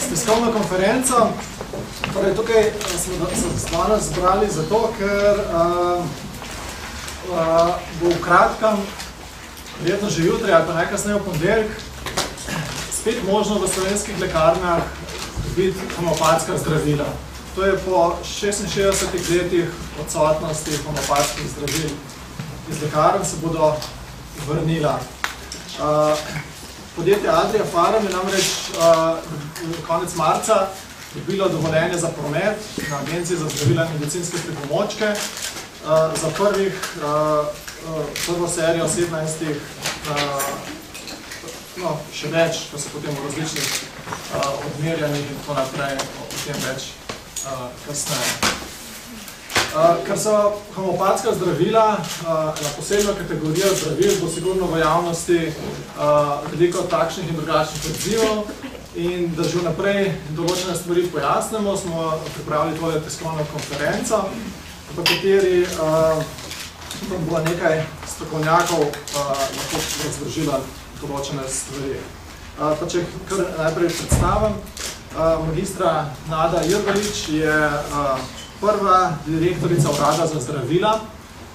s tiskovno konferenco. Torej, tukaj smo se danes zbrali zato, ker bo v kratkem, verjetno že jutri ali pa najkasneje v ponedeljek, spet možno v slovenskih lekarnah dobiti homeopatska zdravila. To je po 66 letih odsotnosti homeopatskih zdravil iz lekarn se bodo vrnila. Podjetje Adria Pharm je namreč konec marca dobilo dovoljenje za promet na Agenciji za zdravila in medicinske pripomočke za prvo serijo 17, no, še več, ko se potem v različnih odmerjanjih in tako naprej, o tem več kasneje. Ker so homeopatska zdravila, ena posebna kategorija zdravil, bo sigurno v javnosti veliko takšnih in drugačnih odzivov in da že vnaprej določene stvari pojasnimo, smo pripravili tole tiskovno konferenco, v kateri bo nekaj strokovnjakov lahko razložila določene stvari. Pa če kar najprej predstavim, magistra Nada Irgolič je prva direktorica Urada za zdravila.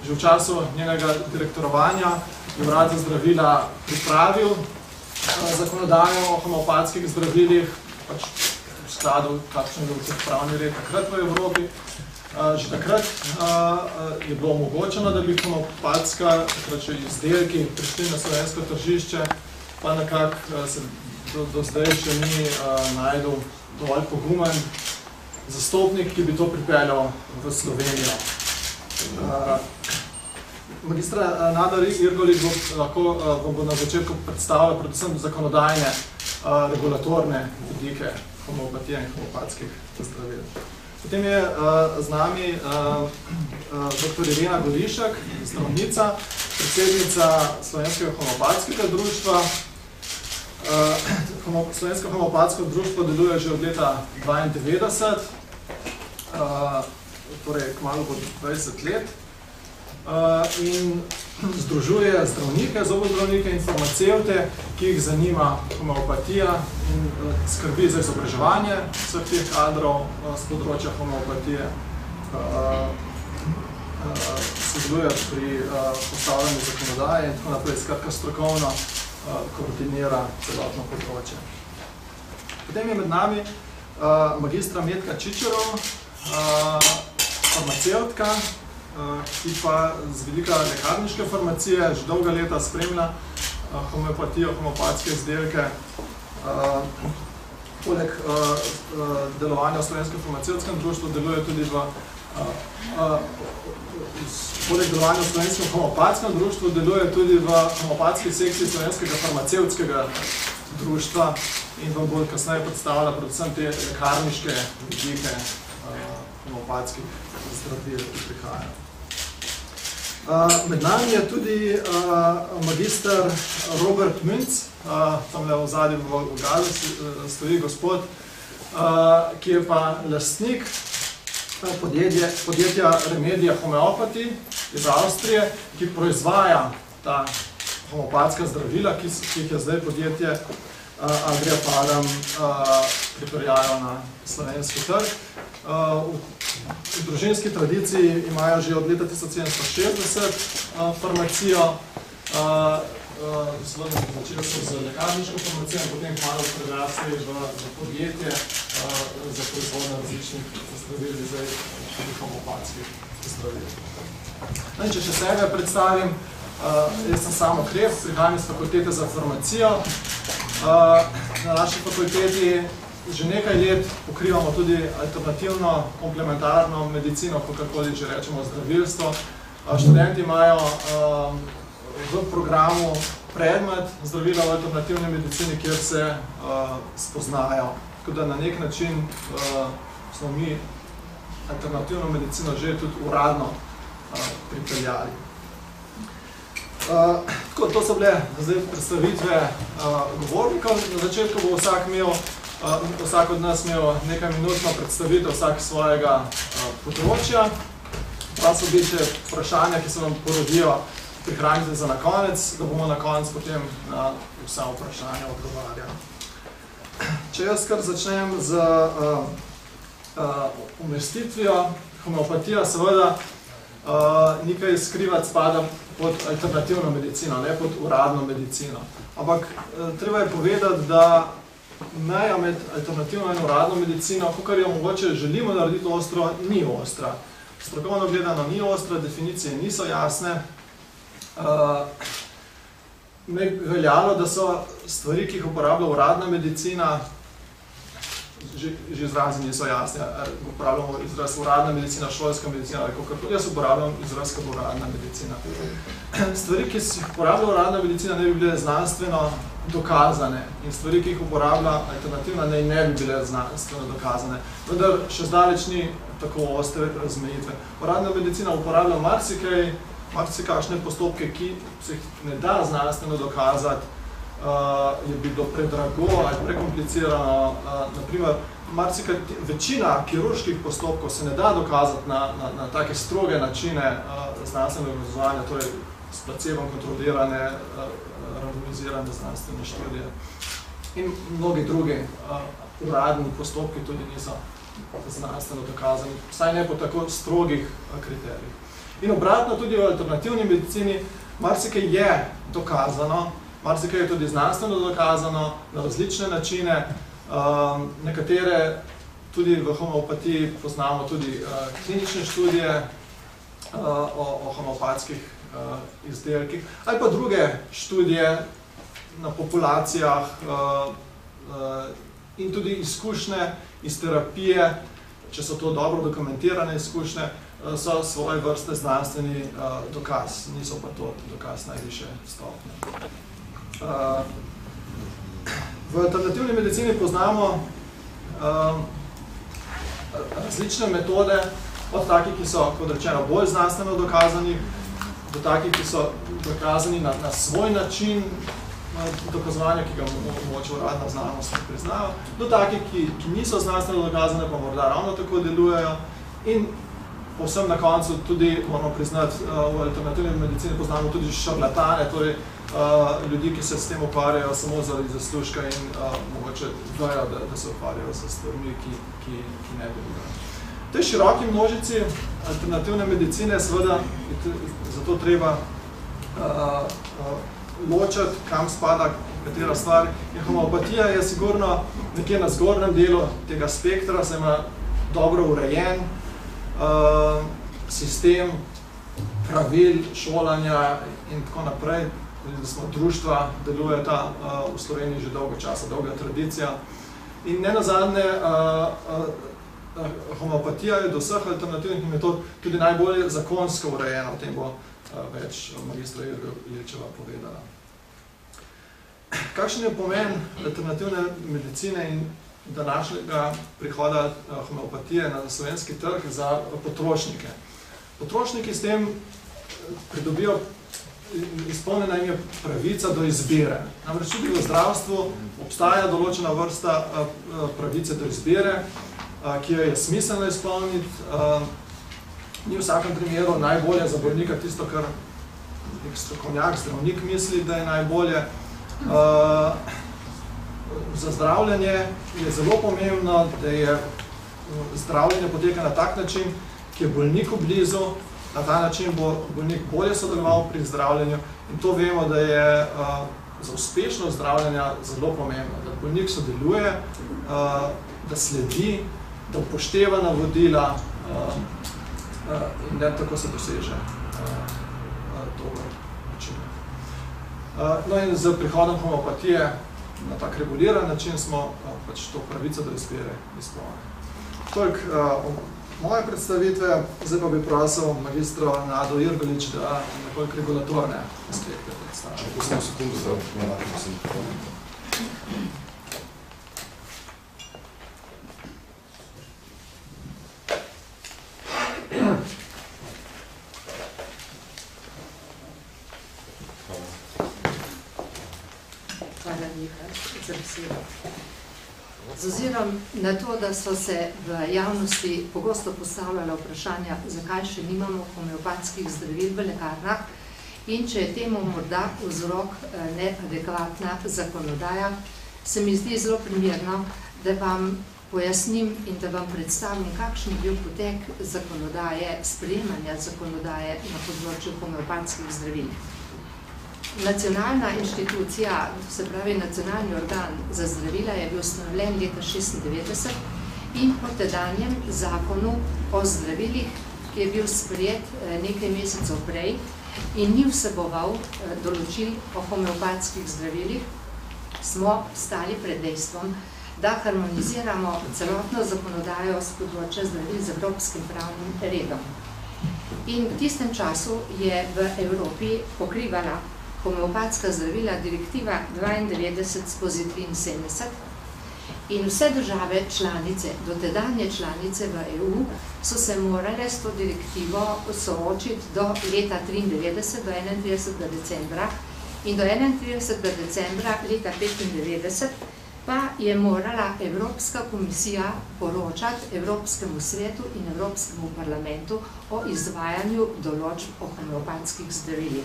Že v času njenega direktorovanja je Urad za zdravila pripravil zakonodajo o homeopatskih zdravilih, pač v skladu, kakšen je bil pravni red takrat v Evropi. Že takrat je bilo omogočeno, da bi homeopatska izdelki prišli na slovensko tržišče, pa nekako se do zdaj še ni najdel dovolj pogumen zastopnik, ki bi to pripeljal v Slovenijo. Magistra Nada Irgolič vam bo na začetku predstavila predvsem zakonodajne regulatorne vidike homeopatije in homeopatskih zdravil. Potem je z nami dr. Irena Golišek, zdravnica, predsednica Slovenskega homeopatskega društva. Slovensko homeopatsko društvo deluje že od leta 1992, torej kmalu bo 20 let, in združuje zdravnike, zobozdravnike in farmacevte, ki jih zanima homeopatija in skrbi za izobraževanje vseh teh kadrov z področja homeopatije. Sodeluje pri postavljanju zakonodaje in tako naprej, skratka strokovno koordinira celotno področje. Potem je med nami magistra Metka Čičerov, farmacevtka, ki pa z vidika lekarniške farmacije že dolga leta spremlja homeopatijo, homeopatske izdelke. Poleg delovanja v Slovenskem farmacevtskem društvu deluje tudi Poleg delovanja v Slovenskem homeopatskem društvu deluje tudi v homeopatski sekciji Slovenskega farmacevtskega društva in vam bo kasneje predstavila predvsem te lekarniške vidike homeopatskih zdravil, ki prihajajo. Med nami je tudi magister Robert Münc, tamle v zadnjem v gazu stoji gospod, ki je pa lastnik podjetja Remedia Homeopati iz Avstrije, ki proizvaja ta homeopatska zdravila, ki jih je zdaj podjetje Adria Pharm pripeljalo na slovenski trg. V družinski tradiciji imajo že od leta 1760 farmacijo, začeli so z lekarniško farmacijo in potem malo prerasli v podjetje za proizvodnjo različnih zdravil, zdaj tudi homeopatskih zdravil. Če še sebe predstavim, jaz sem Samo Kref, prihajam iz fakultete za farmacijo. Na naši fakulteti že nekaj let pokrivamo tudi alternativno, komplementarno medicino, kakorkoli že rečemo zdravilstvo. Študenti imajo v programu predmet zdravila v alternativni medicini, kjer se spoznajo. Tako da na nek način smo mi alternativno medicino že tudi uradno pripeljali. Tako, to so bile zdaj predstavitve govornikov. Na začetku bo vsak od nas imel nekaj minutno predstavitev vsak svojega področja. Pa so biti vprašanja, ki se vam porodijo, prihranite za na konec, da bomo na konec potem na vsa vprašanja odgovarjali. Če jaz kar začnem z umestitvijo, homeopatija seveda nekaj skrivati spada pod alternativno medicino, ne pod uradno medicino. Ampak treba je povedati, da meja med alternativno in uradno medicino, kakor jo mogoče želimo narediti ostro, ni ostra. Strokovno gledano ni ostra, definicije niso jasne. Ne veljalo, da so stvari, ki jih uporablja uradna medicina, že izrazi niso jasne, uporabljamo izraz uradna medicina, šolska medicina, ali kakorkoli, jaz uporabljam izraz kot uradna medicina. Stvari, ki jih uporablja uradna medicina, ne bi bile znanstveno dokazane in stvari, ki jih uporablja alternativna, ne bi bile znanstveno dokazane. Vendar še zdaleč ni tako ostre razmejitve. Uradna medicina uporablja marsikakšne postopke, ki se jih ne da znanstveno dokazati, je bilo predrago ali prekomplicirano. Naprimer, večina kirurških postopkov se ne da dokazati na take stroge načine znanstvenega dokazovanja, torej s placebom kontrolirane, randomizirane znanstvene študije. In mnogi drugi uradni postopki tudi niso znanstveno dokazani, vsaj ne po tako strogih kriterijih. In obratno, tudi v alternativni medicini marsikaj je dokazano, marsikaj je tudi znanstveno dokazano na različne načine. Nekatere tudi v homeopatiji poznamo tudi klinične študije o homeopatskih izdelkih, ali pa druge študije na populacijah in tudi izkušnje iz terapije, če so to dobro dokumentirane izkušnje, so svoje vrste znanstveni dokaz, niso pa to dokaz najvišje stopnje. V alternativni medicini poznamo različne metode, od takih, ki so, kot rečeno, bolj znanstveno dokazani, do takih, ki so dokazani na svoj način dokazovanja, ki ga mogoče uradna znanost ne priznava, do takih, ki niso znanstveno dokazane, pa morda ravno tako delujejo. In povsem na koncu tudi, moramo priznati, v alternativni medicini poznamo tudi šarlatane, torej ljudi, ki se s tem ukvarjajo samo zaradi zaslužka in mogoče vejo, da se ukvarjajo s stvarmi, ki ne delujejo. V tej široki množici alternativne medicine seveda zato treba ločati, kam spada katera stvar. In homeopatija je sigurno nekje na zgornjem delu tega spektra, se ima dobro urejen sistem pravil, šolanja in tako naprej. Da smo društva, delujeta v Sloveniji že dolgo časa, dolga tradicija. In nenazadnje, homeopatija je do vseh alternativnih metod tudi najbolje zakonsko urejena, o tem bo več magistra Jurga Ilčeva povedala. Kakšen je pomen alternativne medicine in današnjega prihoda homeopatije na slovenski trg za potrošnike? Potrošniki s tem pridobijo, izpolnjena jim je pravica do izbire. Namreč tudi v zdravstvu obstaja določena vrsta pravice do izbire, ki jo je smiselno izpolniti. Ni v vsakem primeru najbolje za bolnika tisto, kar nek strokovnjak, zdravnik misli, da je najbolje. Za zdravljenje je zelo pomembno, da je zdravljenje poteka na tak način, ki je bolniku blizu. Na ta način bo bolnik bolje sodeloval pri zdravljenju in to vemo, da je za uspešno zdravljenje zelo pomembno, da bolnik sodeluje, da sledi, da upošteva navodila in da tako se doseže dober učinek. No in z prihodom homeopatije na tak reguliran način smo pač to pravico do izbire izpolnili. Toliko moje predstavitve, zdaj pa bi prosil magistro Nado Irgolič, da nekoliko regulatorne aspekte predstavlja. Posledno sekundu za manjati, prosim. Hvala lepa za besedo. Z ozirom na to, da so se v javnosti pogosto postavljala vprašanja, zakaj še nimamo homeopatskih zdravil v lekarnah in če je temu morda vzrok neadekvatna zakonodaja, se mi zdi zelo primerno, da vam pojasnim in da vam predstavim, kakšen je bil potek zakonodaje, sprejemanja zakonodaje na področju homeopatskih zdravil. Nacionalna inštitucija, se pravi nacionalni organ za zdravila, je bil ustanovljen leta 1996 in po tedanjem zakonu o zdravilih, ki je bil sprejet nekaj mesecev prej in ni vseboval določil o homeopatskih zdravilih, smo stali pred dejstvom, da harmoniziramo celotno zakonodajo s področja zdravil z evropskim pravnim redom. In v tistem času je v Evropi pokrivala homeopatska zdravila direktiva 92/73 in vse države članice, dotedanje članice v EU, so se morale s to direktivo soočiti do leta 1993, do 31. decembra in do 31. decembra leta 1995 pa je morala Evropska komisija poročati Evropskemu svetu in Evropskemu parlamentu o izvajanju določb o homeopatskih zdravilih.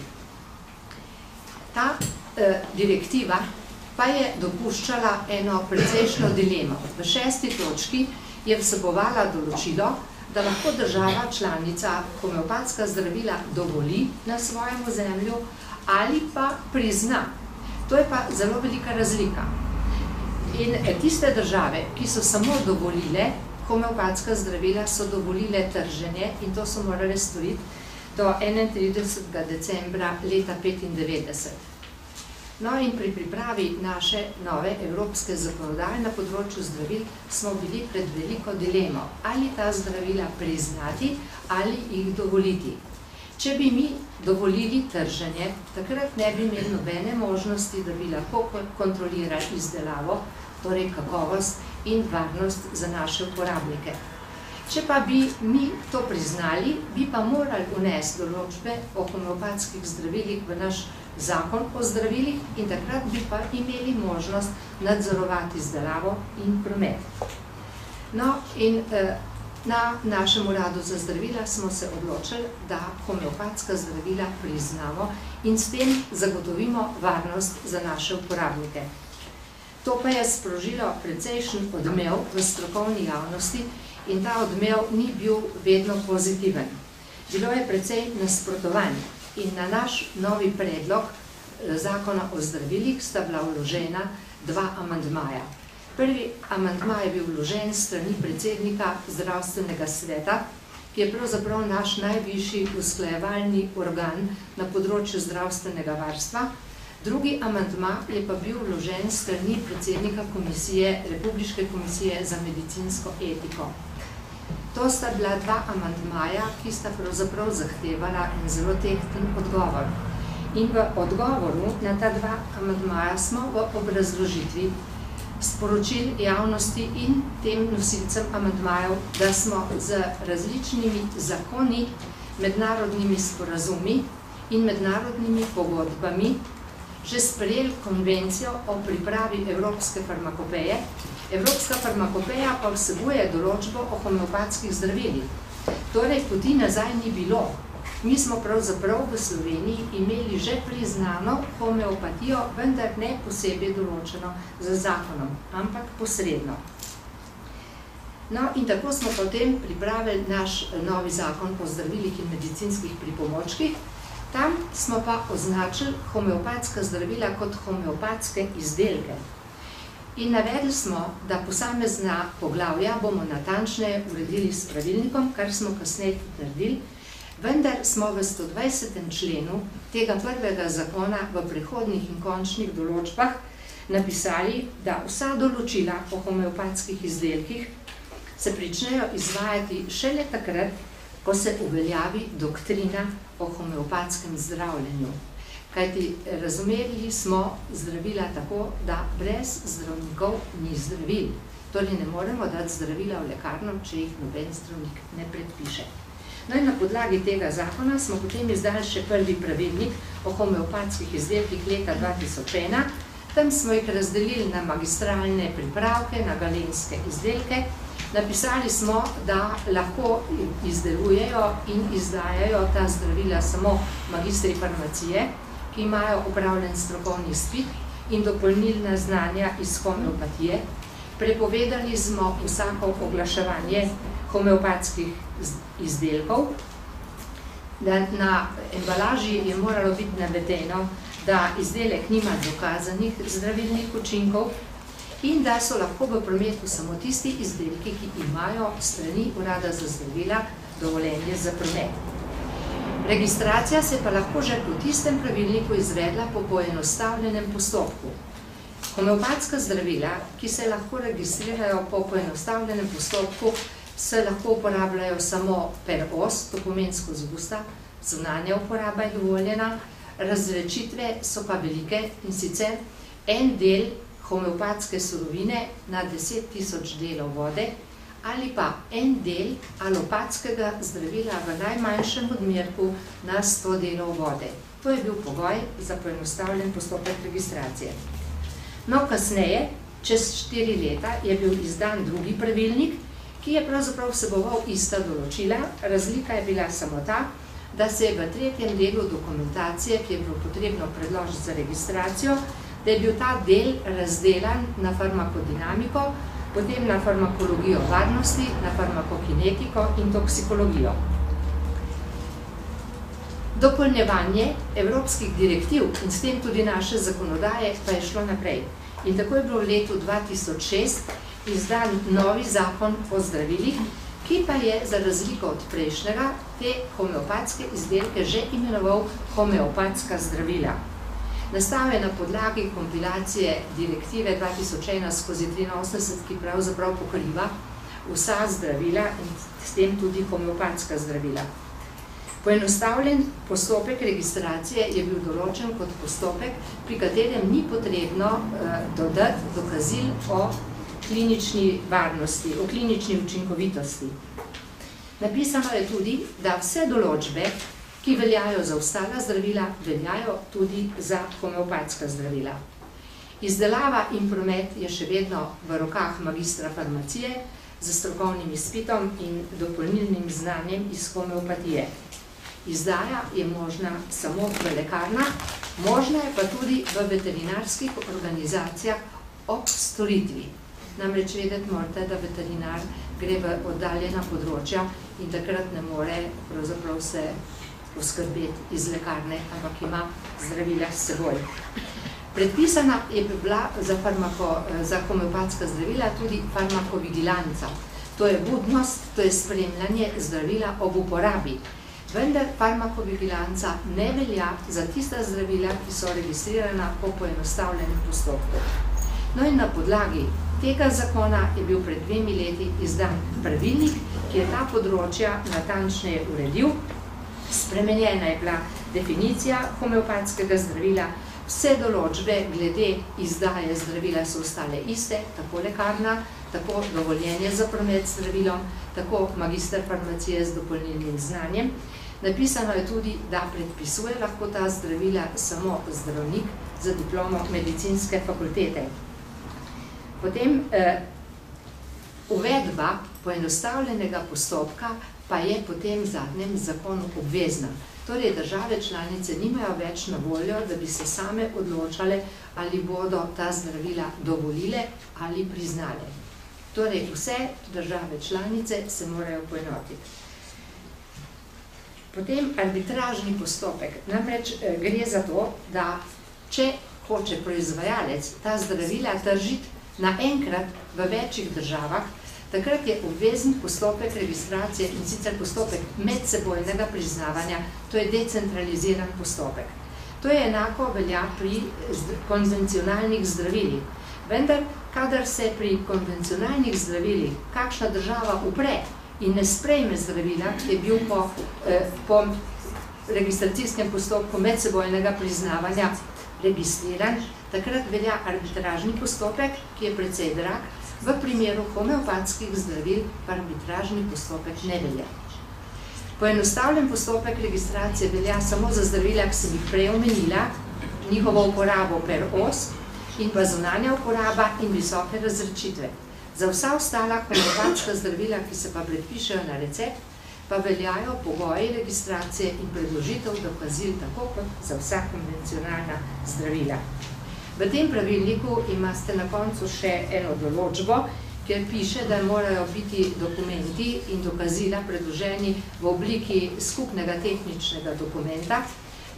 Ta direktiva pa je dopuščala eno precejšnjo dilemo. V 6. točki je vsebovala določilo, da lahko država članica homeopatska zdravila dovoli na svojem ozemlju ali pa prizna. To je pa zelo velika razlika. In tiste države, ki so samo dovolile homeopatska zdravila, so dovolile trženje in to so morale storiti do 31. decembra leta 1995. No in pri pripravi naše nove evropske zakonodaje na področju zdravil smo bili pred veliko dilemo, ali ta zdravila priznati ali jih dovoliti. Če bi mi dovolili trženje, takrat ne bi imeli nobene možnosti, da bi lahko kontrolirali izdelavo, torej kakovost in varnost za naše uporabnike. Če pa bi mi to priznali, bi pa morali vnesti določbe o homeopatskih zdravilih v naš zakon o zdravilih in takrat bi pa imeli možnost nadzorovati izdelavo in promet. No in na našem uradu za zdravila smo se odločili, da homeopatska zdravila priznamo in s tem zagotovimo varnost za naše uporabnike. To pa je sprožilo precejšen odmev v strokovni javnosti in ta odmev ni bil vedno pozitiven. Bilo je precej nasprotovanj in na naš novi predlog zakona o zdravilih sta bila vložena 2 amandmaja. Prvi amandma je bil vložen s strani predsednika zdravstvenega sveta, ki je pravzaprav naš najvišji usklajevalni organ na področju zdravstvenega varstva. Drugi amandma je pa bil vložen s strani predsednika komisije, Republiške komisije za medicinsko etiko. To sta bila 2 amandmaja, ki sta pravzaprav zahtevala en zelo tehten odgovor. In v odgovoru na ta 2 amandmaja smo v obrazložitvi sporočili javnosti in tem nosilcem amandmajev, da smo z različnimi zakoni, mednarodnimi sporazumi in mednarodnimi pogodbami že sprejeli konvencijo o pripravi evropske farmakopeje. Evropska farmakopeja pa vsebuje določbo o homeopatskih zdravilih. Torej, poti nazaj ni bilo. Mi smo pravzaprav v Sloveniji imeli že priznano homeopatijo, vendar ne posebej določeno z zakonom, ampak posredno. No, in tako smo potem pripravili naš novi zakon o zdravilih in medicinskih pripomočkih. Tam smo pa označili homeopatska zdravila kot homeopatske izdelke. In navedli smo, da posamezna poglavja bomo natančneje uredili s pravilnikom, kar smo kasneje naredili, vendar smo v 120. členu tega prvega zakona v prehodnih in končnih določbah napisali, da vsa določila o homeopatskih izdelkih se pričnejo izvajati šele takrat, ko se uveljavi doktrina o homeopatskem zdravljenju. Kajti razumeli smo zdravila tako, da brez zdravnikov ni zdravil. Torej ne moremo dati zdravila v lekarno, če jih noben zdravnik ne predpiše. No in na podlagi tega zakona smo potem izdali še prvi pravilnik o homeopatskih izdelkih leta 2001. Tam smo jih razdelili na magistralne pripravke, na galenske izdelke. Napisali smo, da lahko izdelujejo in izdajajo ta zdravila samo magistri farmacije, ki imajo opravljen strokovni izpit in dopolnilna znanja iz homeopatije. Prepovedali smo vsako oglaševanje homeopatskih izdelkov, da na embalaži je moralo biti navedeno, da izdelek nima dokazanih zdravilnih učinkov in da so lahko v prometu samo tisti izdelki, ki imajo strani Urada za zdravila dovoljenje za promet. Registracija se pa lahko že po tistem pravilniku izvedla po poenostavljenem postopku. Homeopatska zdravila, ki se lahko registrirajo po poenostavljenem postopku, se lahko uporabljajo samo per os, to pomeni skozi usta, zunanja uporaba je dovoljena, razredčitve so pa velike in sicer en del homeopatske surovine na 10.000 delov vode ali pa en del alopatskega zdravila v najmanjšem odmerku na 100 delov vode. To je bil pogoj za poenostavljen postopek registracije. No, kasneje, čez 4 leta, je bil izdan drugi pravilnik, ki je pravzaprav vseboval ista določila. Razlika je bila samo ta, da se je v tretjem delu dokumentacije, ki je bilo potrebno predložiti za registracijo, da je bil ta del razdelan na farmakodinamiko, potem na farmakologijo varnosti, na farmakokinetiko in toksikologijo. Dopolnjevanje evropskih direktiv in s tem tudi naše zakonodaje pa je šlo naprej. In tako je bilo v letu 2006 izdan novi zakon o zdravilih, ki pa je za razliko od prejšnjega te homeopatske izdelke že imenoval homeopatska zdravila. Nastal je na podlagi kompilacije direktive 2001/83, ki pravzaprav pokriva vsa zdravila in s tem tudi homeopatska zdravila. Poenostavljen postopek registracije je bil določen kot postopek, pri katerem ni potrebno dodati dokazil o klinični varnosti, o klinični učinkovitosti. Napisano je tudi, da vse določbe, ki veljajo za ostala zdravila, veljajo tudi za homeopatska zdravila. Izdelava in promet je še vedno v rokah magistra farmacije z strokovnim izpitom in dopolnilnim znanjem iz homeopatije. Izdaja je možna samo v lekarnah, možna je pa tudi v veterinarskih organizacijah ob storitvi. Namreč vedeti morate, da veterinar gre v oddaljena področja in takrat ne more pravzaprav se poskrbeti iz lekarne, ampak ima zdravila s seboj. Predpisana je bila za homeopatska zdravila tudi farmakovigilanca. To je budnost, to je spremljanje zdravila ob uporabi. Vendar farmakovigilanca ne velja za tista zdravila, ki so registrirana po poenostavljenem postopku. No in na podlagi tega zakona je bil pred 2 leti izdan pravilnik, ki je ta področja natančneje uredil. Spremenjena je bila definicija homeopatskega zdravila, vse določbe glede izdaje zdravila so ostale iste, tako lekarna, tako dovoljenje za promet z zdravilom, tako magister farmacije z dopolnilnim znanjem. Napisano je tudi, da predpisuje lahko ta zdravila samo zdravnik za diplomo medicinske fakultete. Potem uvedba poenostavljenega postopka pa je po tem zadnjem zakonu obvezna. Torej, države članice nimajo več na voljo, da bi se same odločale, ali bodo ta zdravila dovolile ali priznale. Torej, vse države članice se morajo poenotiti. Potem arbitražni postopek. Namreč gre za to, da če hoče proizvajalec ta zdravila tržiti naenkrat v večjih državah, takrat je obvezen postopek registracije in sicer postopek medsebojnega priznavanja, to je decentraliziran postopek. To je enako velja pri konvencionalnih zdravilih. Vendar, kadar se pri konvencionalnih zdravilih kakšna država upre in ne sprejme zdravila, ki je bil po registracijskem postopku medsebojnega priznavanja registriran, takrat velja arbitražni postopek, ki je precej drag. V primeru homeopatskih zdravil pa arbitražni postopek ne velja. Poenostavljen postopek registracije velja samo za zdravila, ki sem jih prej omenila, njihovo uporabo per os in pa zunanja uporaba in visoke razredčitve. Za vsa ostala homeopatska zdravila, ki se pa predpišejo na recept, pa veljajo pogoji registracije in predložitev dokazil tako kot za vsa konvencionalna zdravila. V tem pravilniku imate na koncu še eno določbo, kjer piše, da morajo biti dokumenti in dokazila predloženi v obliki skupnega tehničnega dokumenta,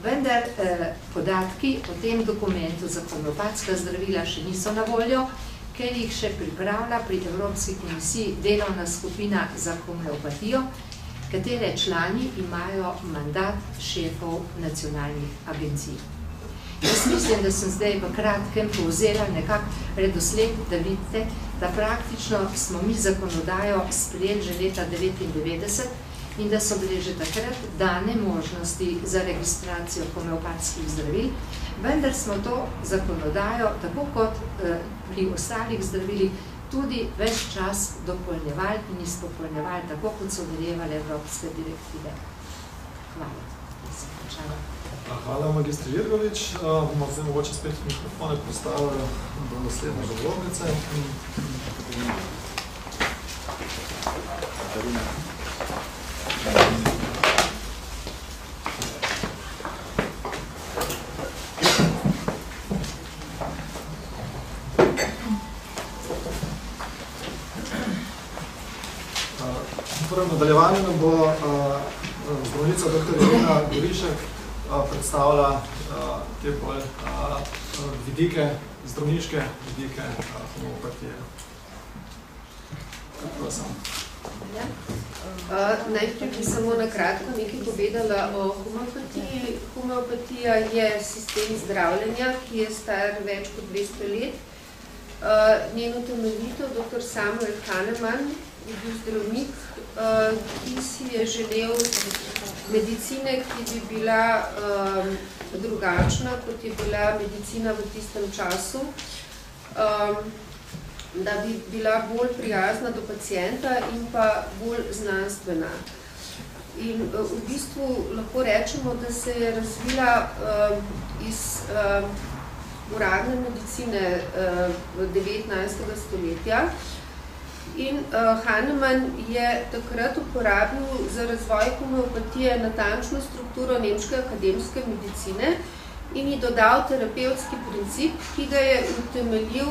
vendar podatki o tem dokumentu za homeopatska zdravila še niso na voljo, ker jih še pripravlja pri Evropski komisiji delovna skupina za homeopatijo, katere člani imajo mandat šefov nacionalnih agencij. Jaz mislim, da sem zdaj v kratkem povzela nekak redosled, da vidite, da praktično smo mi zakonodajo sprejeli že leta 1999 in da so bile že takrat dane možnosti za registracijo homeopatskih zdravil, vendar smo to zakonodajo, tako kot pri ostalih zdravilih, tudi ves čas dopolnjevali in izpopolnjevali, tako kot so verjevale evropske direktive. Hvala. Hvala, magistr Virgovič. Bomo zdaj mogoče spet mikrofone postavili do naslednje govornice. V nadaljevanju nam bo zdravnica dr. Irena Gorišek predstavlja te bolj vidike, zdravniške vidike homeopatije. Prosim. Najprej bi samo na kratko nekaj povedala o homeopatiji. Homeopatija je sistem zdravljenja, ki je star več kot 200 let. Njen utemeljitelj, dr. Samuel Hahnemann, je bil zdravnik, ki si je želel medicine, ki bi bila drugačna, kot je bila medicina v tistem času, da bi bila bolj prijazna do pacienta in pa bolj znanstvena. In v bistvu lahko rečemo, da se je razvila iz uradne medicine 19. stoletja. In Hahnemann je takrat uporabil za razvoj homeopatije natančno strukturo nemške akademske medicine in ji dodal terapevtski princip, ki ga je utemeljil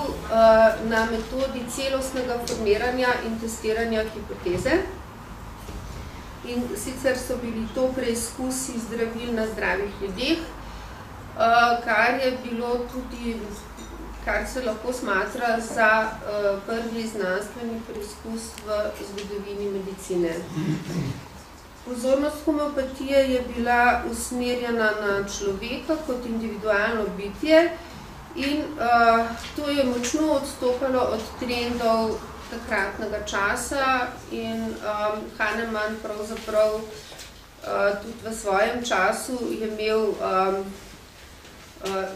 na metodi celostnega formiranja in testiranja hipoteze. In sicer so bili to preizkusi zdravil na zdravih ljudeh, kar je bilo tudi, kar se lahko smatra za prvi znanstveni preizkus v zgodovini medicine. Pozornost homeopatije je bila usmerjena na človeka kot individualno bitje in to je močno odstopalo od trendov takratnega časa in Hahnemann pravzaprav tudi v svojem času je imel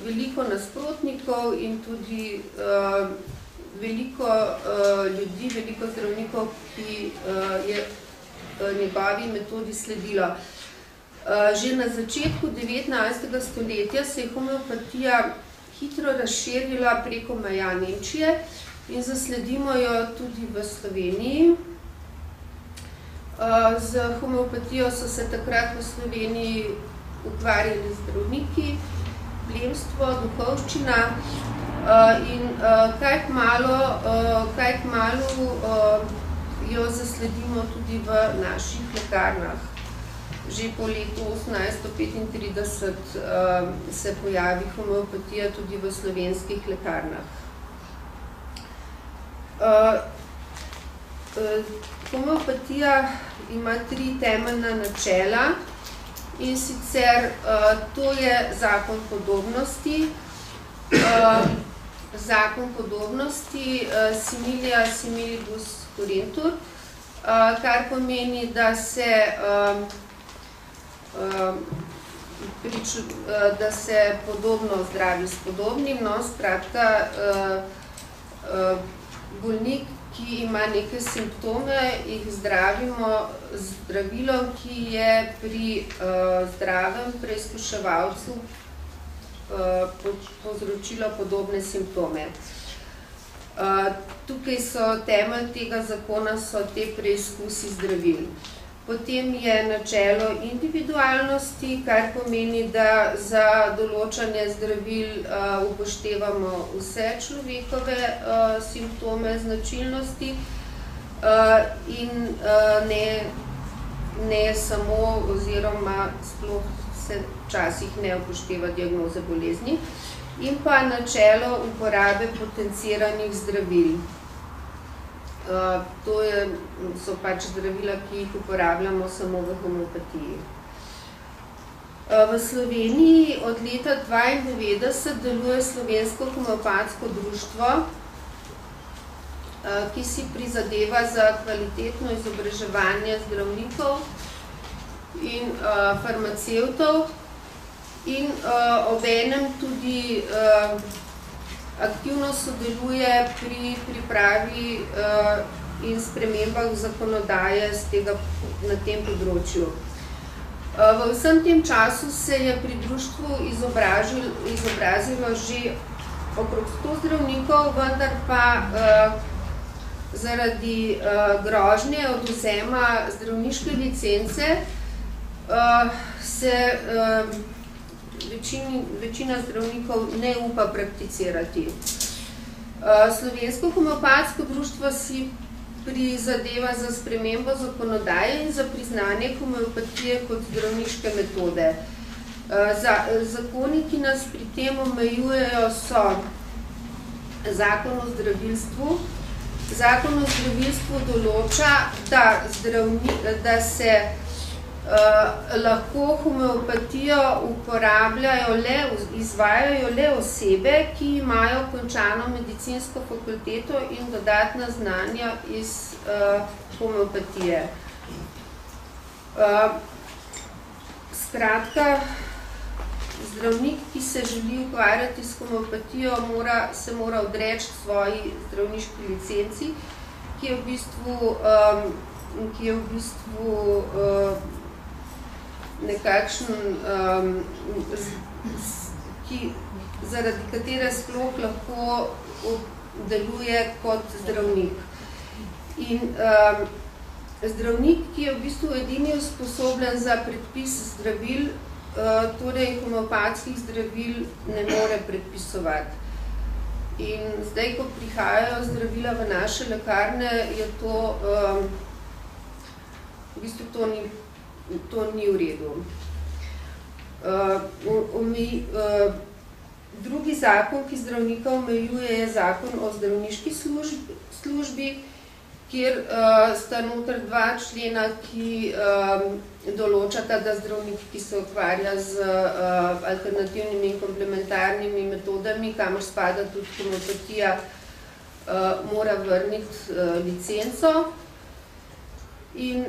veliko nasprotnikov in tudi veliko ljudi, veliko zdravnikov, ki je njegovi metodi sledilo. Že na začetku 19. stoletja se je homeopatija hitro razširila preko meja Nemčije in zasledimo jo tudi v Sloveniji. Z homeopatijo so se takrat v Sloveniji ukvarjali zdravniki, plemstvo, duhovščina in kaj kmalu jo zasledimo tudi v naših lekarnah. Že po letu 1835 se pojavi homeopatija tudi v slovenskih lekarnah. Homeopatija ima 3 temeljna načela. In sicer to je zakon podobnosti, similia similibus curentur, kar pomeni, da se podobno zdravi s podobnim, no, skratka, bolnik, ki ima neke simptome, jih zdravimo z zdravilom, ki je pri zdravem preizkuševalcu povzročilo podobne simptome. Tukaj so temelj tega zakona so te preizkusi zdravil. Potem je načelo individualnosti, kar pomeni, da za določanje zdravil upoštevamo vse človekove simptome, značilnosti in ne samo oziroma sploh se včasih ne upošteva diagnoze bolezni. In pa načelo uporabe potenciranih zdravil. To so pač zdravila, ki jih uporabljamo samo v homeopatiji. V Sloveniji od leta 1992 deluje Slovensko homeopatsko društvo, ki si prizadeva za kvalitetno izobraževanje zdravnikov in farmacevtov in obenem tudi aktivno sodeluje pri pripravi in spremembah zakonodaje na tem področju. V vsem tem času se je pri društvu izobrazilo že okrog 100 zdravnikov, vendar pa zaradi grožnje odvzema zdravniške licence se večina zdravnikov ne upa prakticirati. Slovensko homeopatsko društvo si prizadeva za spremembo zakonodaje in za priznanje homeopatije kot zdravniške metode. Zakoni, ki nas pri tem omejujejo, so Zakon o zdravilstvu. Zakon o zdravilstvu določa, da se lahko homeopatijo izvajajo le osebe, ki imajo končano medicinsko fakulteto in dodatna znanja iz homeopatije. Skratka, zdravnik, ki se želi ukvarjati s homeopatijo, se mora odreči svoji zdravniški licenci, ki je v bistvu nekakšen, zaradi katere sploh lahko deluje kot zdravnik. In zdravnik, ki je v bistvu edini usposobljen za predpis zdravil, torej homeopatskih zdravil, ne more predpisovati. In zdaj, ko prihajajo zdravila v naše lekarne, je to v bistvu to ni v redu. Drugi zakon, ki zdravnika omejuje, je zakon o zdravniški službi, kjer sta noter 2 člena, ki določata, da zdravnik, ki se ukvarja z alternativnimi in komplementarnimi metodami, kamor spada tudi homeopatija, mora vrniti licenco. In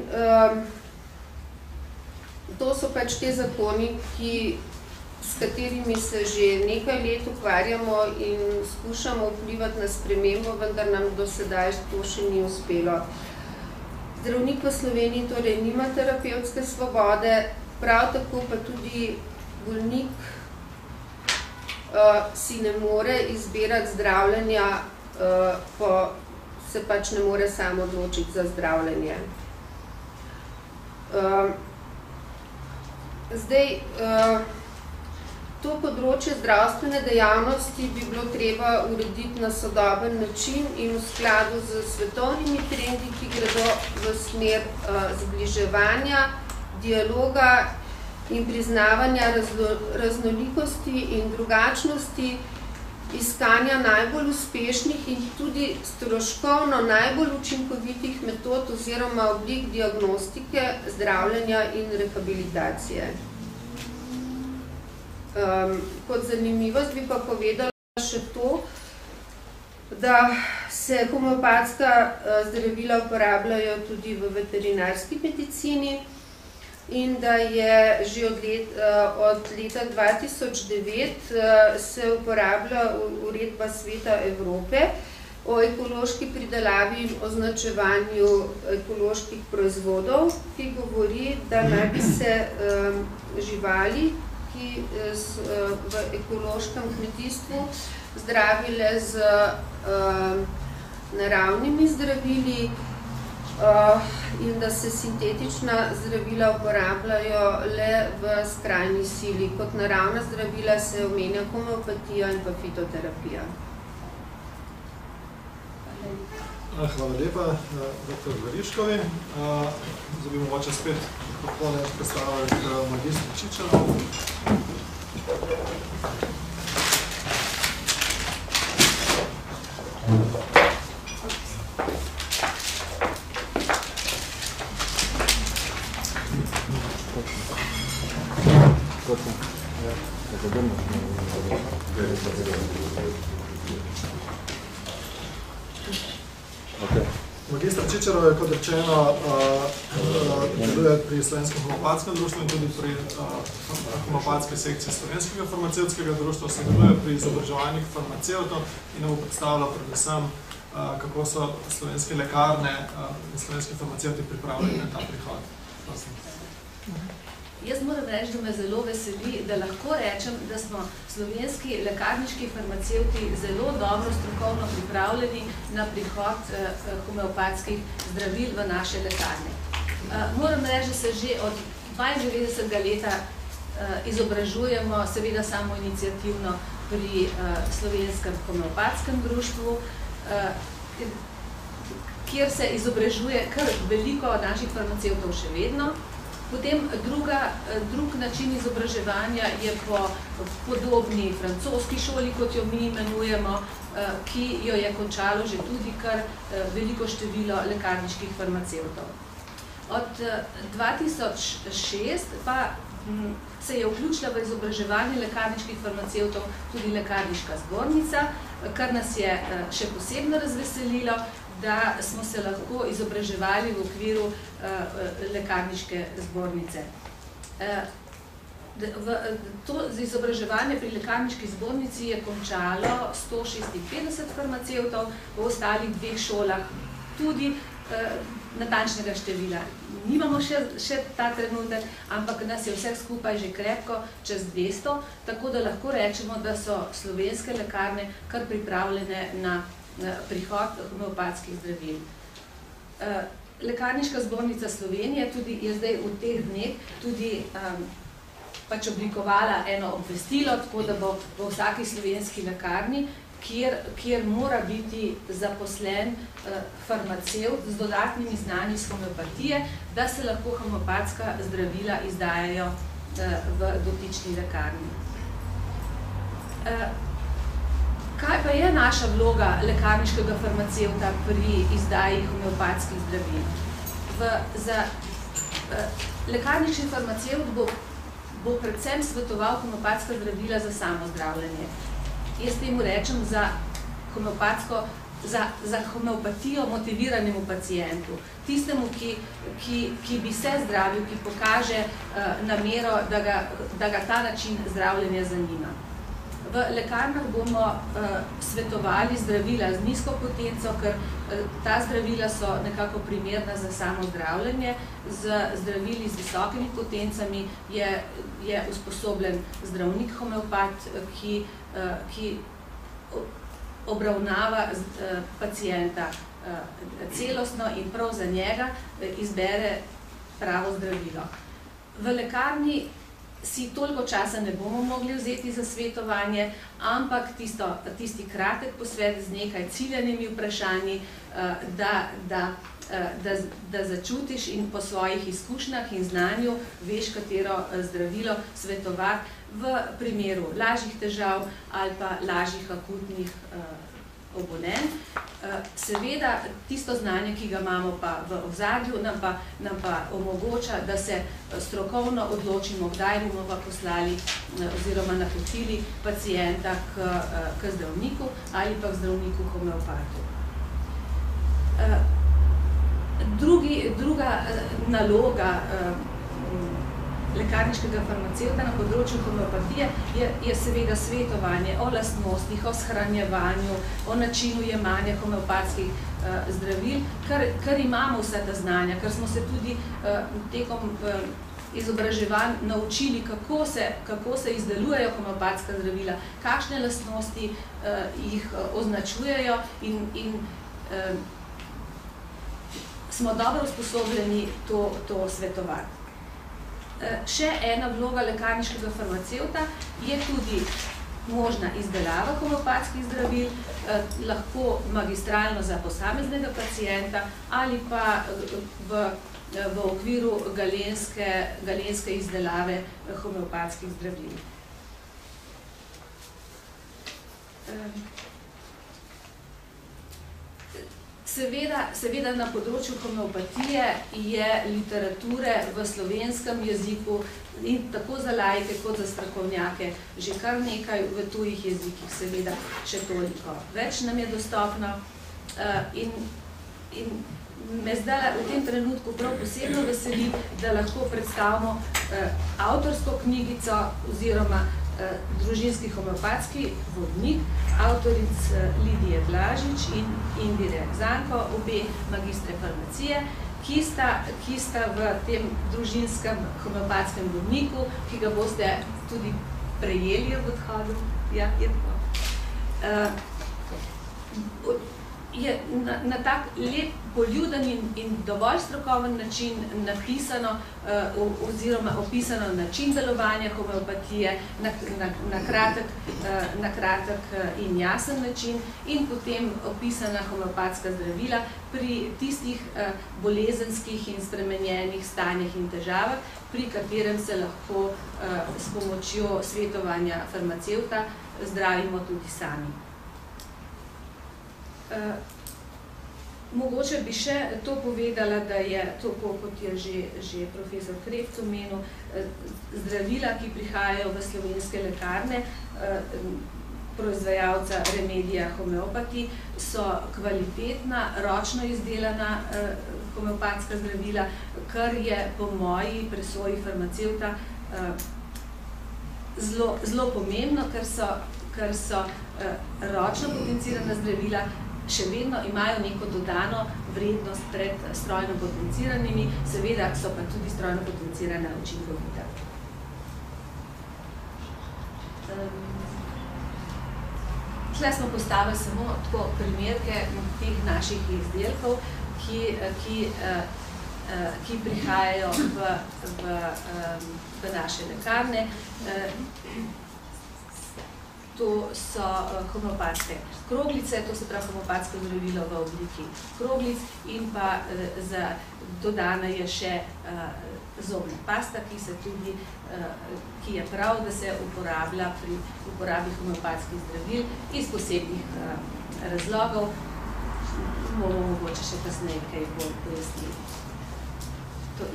to so pač te zakoni, s katerimi se že nekaj let ukvarjamo in skušamo vplivati na spremembo, vendar nam do sedaj to še ni uspelo. Zdravnik v Sloveniji torej nima terapevtske svobode, prav tako pa tudi bolnik si ne more izbirati zdravljenja, ko se pač ne more sam odločiti za zdravljenje. Zdaj, to področje zdravstvene dejavnosti bi bilo treba urediti na sodoben način in v skladu z svetovnimi trendi, ki gredo v smer zbliževanja, dialoga in priznavanja raznolikosti in drugačnosti, iskanja najbolj uspešnih in tudi stroškovno najbolj učinkovitih metod oziroma oblik diagnostike, zdravljenja in rehabilitacije. Kot zanimivost bi pa povedala še to, da se homeopatska zdravila uporabljajo tudi v veterinarski medicini in da je že od leta 2009 se uporablja uredba Sveta Evrope o ekološki pridelavi in označevanju ekoloških proizvodov, ki govori, da naj bi se živali, ki v ekološkem kmetijstvu zdravile z naravnimi zdravili in da se sintetična zdravila uporabljajo le v skrajni sili. Kot naravna zdravila se omenja homeopatija in pa fitoterapija. Hvala lepa, dr. Veriškovi. Zdaj bi mogoče spet popolne predstavljati magistru Čičarovu. Magistra Čičarov je, kot rečeno, deluje pri Slovenskem homeopatskem društvu in tudi pri homeopatske sekcije Slovenskega farmacevtskega društva, sodeluje pri izobraževanjih farmacevtov in nam bo predstavljal predvsem, kako so slovenske lekarne in slovenski farmacevti pripravljeni na ta prihod. Prosim. Jaz moram reči, da me zelo veseli, da lahko rečem, da smo slovenski lekarniški farmacevti zelo dobro strokovno pripravljeni na prihod homeopatskih zdravil v naše lekarne. Moram reči, da se že od 92. leta izobražujemo, seveda samo iniciativno pri Slovenskem homeopatskem društvu, kjer se izobražuje kar veliko naših farmacevtov še vedno. Potem drug način izobraževanja je po podobni francoski šoli, kot jo mi imenujemo, ki jo je končalo že tudi kar veliko število lekarniških farmacevtov. Od 2006 pa se je vključila v izobraževanje lekarniških farmacevtov tudi lekarniška zbornica, kar nas je še posebno razveselilo, da smo se lahko izobraževali v okviru lekarniške zbornice. To izobraževanje pri lekarniški zbornici je končalo 156 farmacevtov, v ostalih dveh šolah tudi natančnega števila. Nimamo še ta trenutek, ampak nas je vseh skupaj že krepko čez 200, tako da lahko rečemo, da so slovenske lekarne kar pripravljene na prihod homeopatskih zdravil. Lekarniška zbornica Slovenije je zdaj v teh dneh tudi oblikovala eno obvestilo, tako da bo v vsaki slovenski lekarni, kjer mora biti zaposlen farmacevt z dodatnimi znanji iz homeopatije, da se lahko homeopatska zdravila izdajajo v dotični lekarni. Kaj pa je naša vloga lekarniškega farmacevta pri izdaji homeopatskih zdravil? Lekarniški farmacevt bo predvsem svetoval homeopatska zdravila za samozdravljanje. Jaz temu rečem za homeopatijo motiviranemu pacientu, tistemu, ki bi se zdravil, ki pokaže namero, da ga ta način zdravljenja zanima. V lekarnah bomo svetovali zdravila z nizko potenco, ker ta zdravila so nekako primerna za samo zdravljenje. Z zdravili z visokimi potencami je usposobljen zdravnik homeopat, ki obravnava pacienta celostno in prav za njega izbere pravo zdravilo. V lekarni si toliko časa ne bomo mogli vzeti za svetovanje, ampak tisti kratek posvet z nekaj ciljanimi vprašanji, da začutiš in po svojih izkušnjah in znanju veš, katero zdravilo svetovati v primeru lažjih težav ali pa lažjih akutnih obolenj. Seveda, tisto znanje, ki ga imamo pa v ozadju, nam pa omogoča, da se strokovno odločimo, kdaj bomo pa poslali oziroma napotili pacienta k zdravniku ali pa k zdravniku homeopatu. Druga naloga lekarniškega farmacevta na področju homeopatije je seveda svetovanje o lastnostih, o shranjevanju, o načinu jemanja homeopatskih zdravil, ker imamo vsa ta znanja, ker smo se tudi tekom izobraževanj naučili, kako se izdelujejo homeopatska zdravila, kakšne lastnosti jih označujejo in smo dobro usposobljeni to svetovati. Še ena vloga lekarniškega farmacevta je tudi možna izdelava homeopatskih zdravil, lahko magistralno za posameznega pacienta ali pa v okviru galenske izdelave homeopatskih zdravil. Seveda na področju homeopatije je literature v slovenskem jeziku in tako za laike kot za strokovnjake že kar nekaj, v tujih jezikih seveda še toliko. Več nam je dostopno in me zdaj v tem trenutku prav posebno veseli, da lahko predstavimo avtorsko knjigico oziroma družinski homeopatski vodnik, avtoric Lidije Blažič in Indire Zanko, obe magistre farmacije, ki sta v tem družinskem homeopatskem vodniku, ki ga boste tudi prejeli ob odhodu. Ja, je na tak lep, poljuden in dovolj strokoven način napisano oziroma opisano način delovanja homeopatije na kratek in jasen način in potem opisana homeopatska zdravila pri tistih bolezenskih in spremenjenih stanjih in težavah, pri katerem se lahko s pomočjo svetovanja farmacevta zdravimo tudi sami. Mogoče bi še to povedala, da je to, kot je že profesor Krefc omenil, zdravila, ki prihajajo v slovenske lekarne, proizvajalca Remedija Homeopati, so kvalitetna, ročno izdelana homeopatska zdravila, kar je po moji presoji farmacevta zelo pomembno, ker so ročno potencirana zdravila, še vedno imajo neko dodano vrednost pred strojno potenciranimi, seveda so pa tudi strojno potencirana učinkovita. Tle smo postavili samo tako primerke teh naših izdelkov, ki prihajajo v naše lekarne. To so homeopatske kroglice, to se pravi homeopatsko zdravilo v obliki kroglic in pa dodana je še zobna pasta, ki je prav, da se uporablja pri uporabi homeopatskih zdravil iz posebnih razlogov. Bomo mogoče še kasneje kaj bolj pojasnili.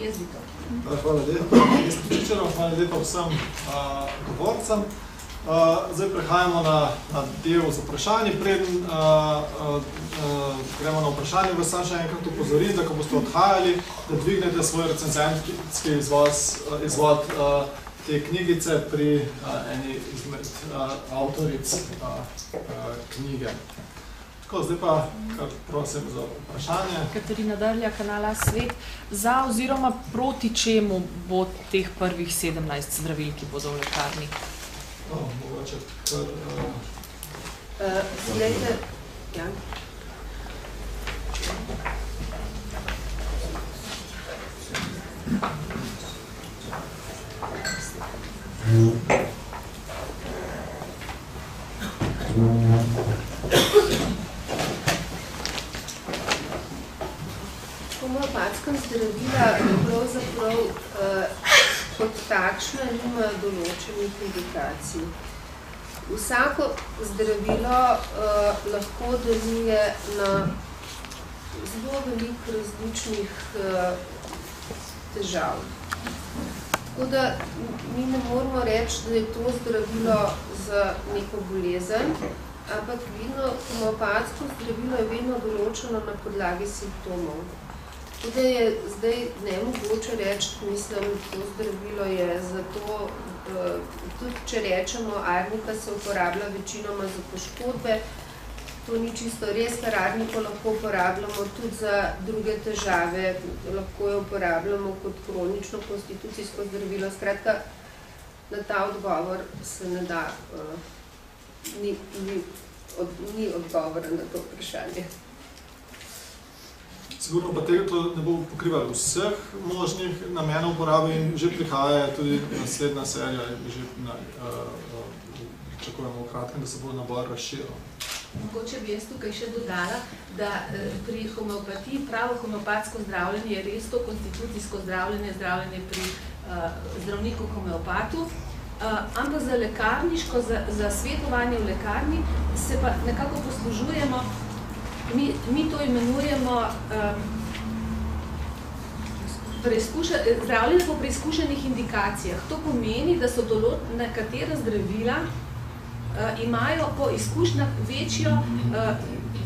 Jaz bi to. Hvala lepa. Hvala lepa vsem govorcem. Zdaj prehajamo na del z vprašanji. Preden gremo na vprašanje, vas sam še enkrat upozorim, da ko boste odhajali, da dvignete svoj recenzentski izvod te knjigice pri eni izmed avtoric knjige. Tako, zdaj pa kar prosim za vprašanje. Katarina Drlja, kanala Svet. Za oziroma proti čemu bo teh prvih 17 zdravil, ki bodo v lekarni? Mogoče kar... Zdajte, ja. Homeopatska zdravila pravzaprav kot takšna nimajo določenih indikacij. Vsako zdravilo lahko deluje na zelo veliko različnih težav. Tako da mi ne moramo reči, da je to zdravilo za neko bolezen, ampak homeopatsko zdravilo je vedno določeno na podlagi simptomov. Tako da je zdaj nemogoče reči, mislim, to zdravilo je zato, tudi če rečemo, arnika se uporablja večinoma za poškodbe, to ni čisto res, ker arniko lahko uporabljamo tudi za druge težave, lahko jo uporabljamo kot kronično konstitucijsko zdravilo. Skratka, na ta odgovor se ne da, ni odgovora na to vprašanje. sigurno pa tega to ne bo pokrivalo vseh možnih namenov uporabe in že prihaja tudi naslednja serija, že pričakujemo v kratkem, da se bo nabor razširil. Mogoče bi jaz tukaj še dodala, da pri homeopatiji pravo homeopatsko zdravljenje je res to konstitucijsko zdravljenje, zdravljenje pri zdravniku homeopatu, ampak za lekarniško, za svetovanje v lekarni se pa nekako poslužujemo, mi to imenujemo zdravljenje po preizkušenih indikacijah. To pomeni, da so nekatera zdravila imajo po izkušnjah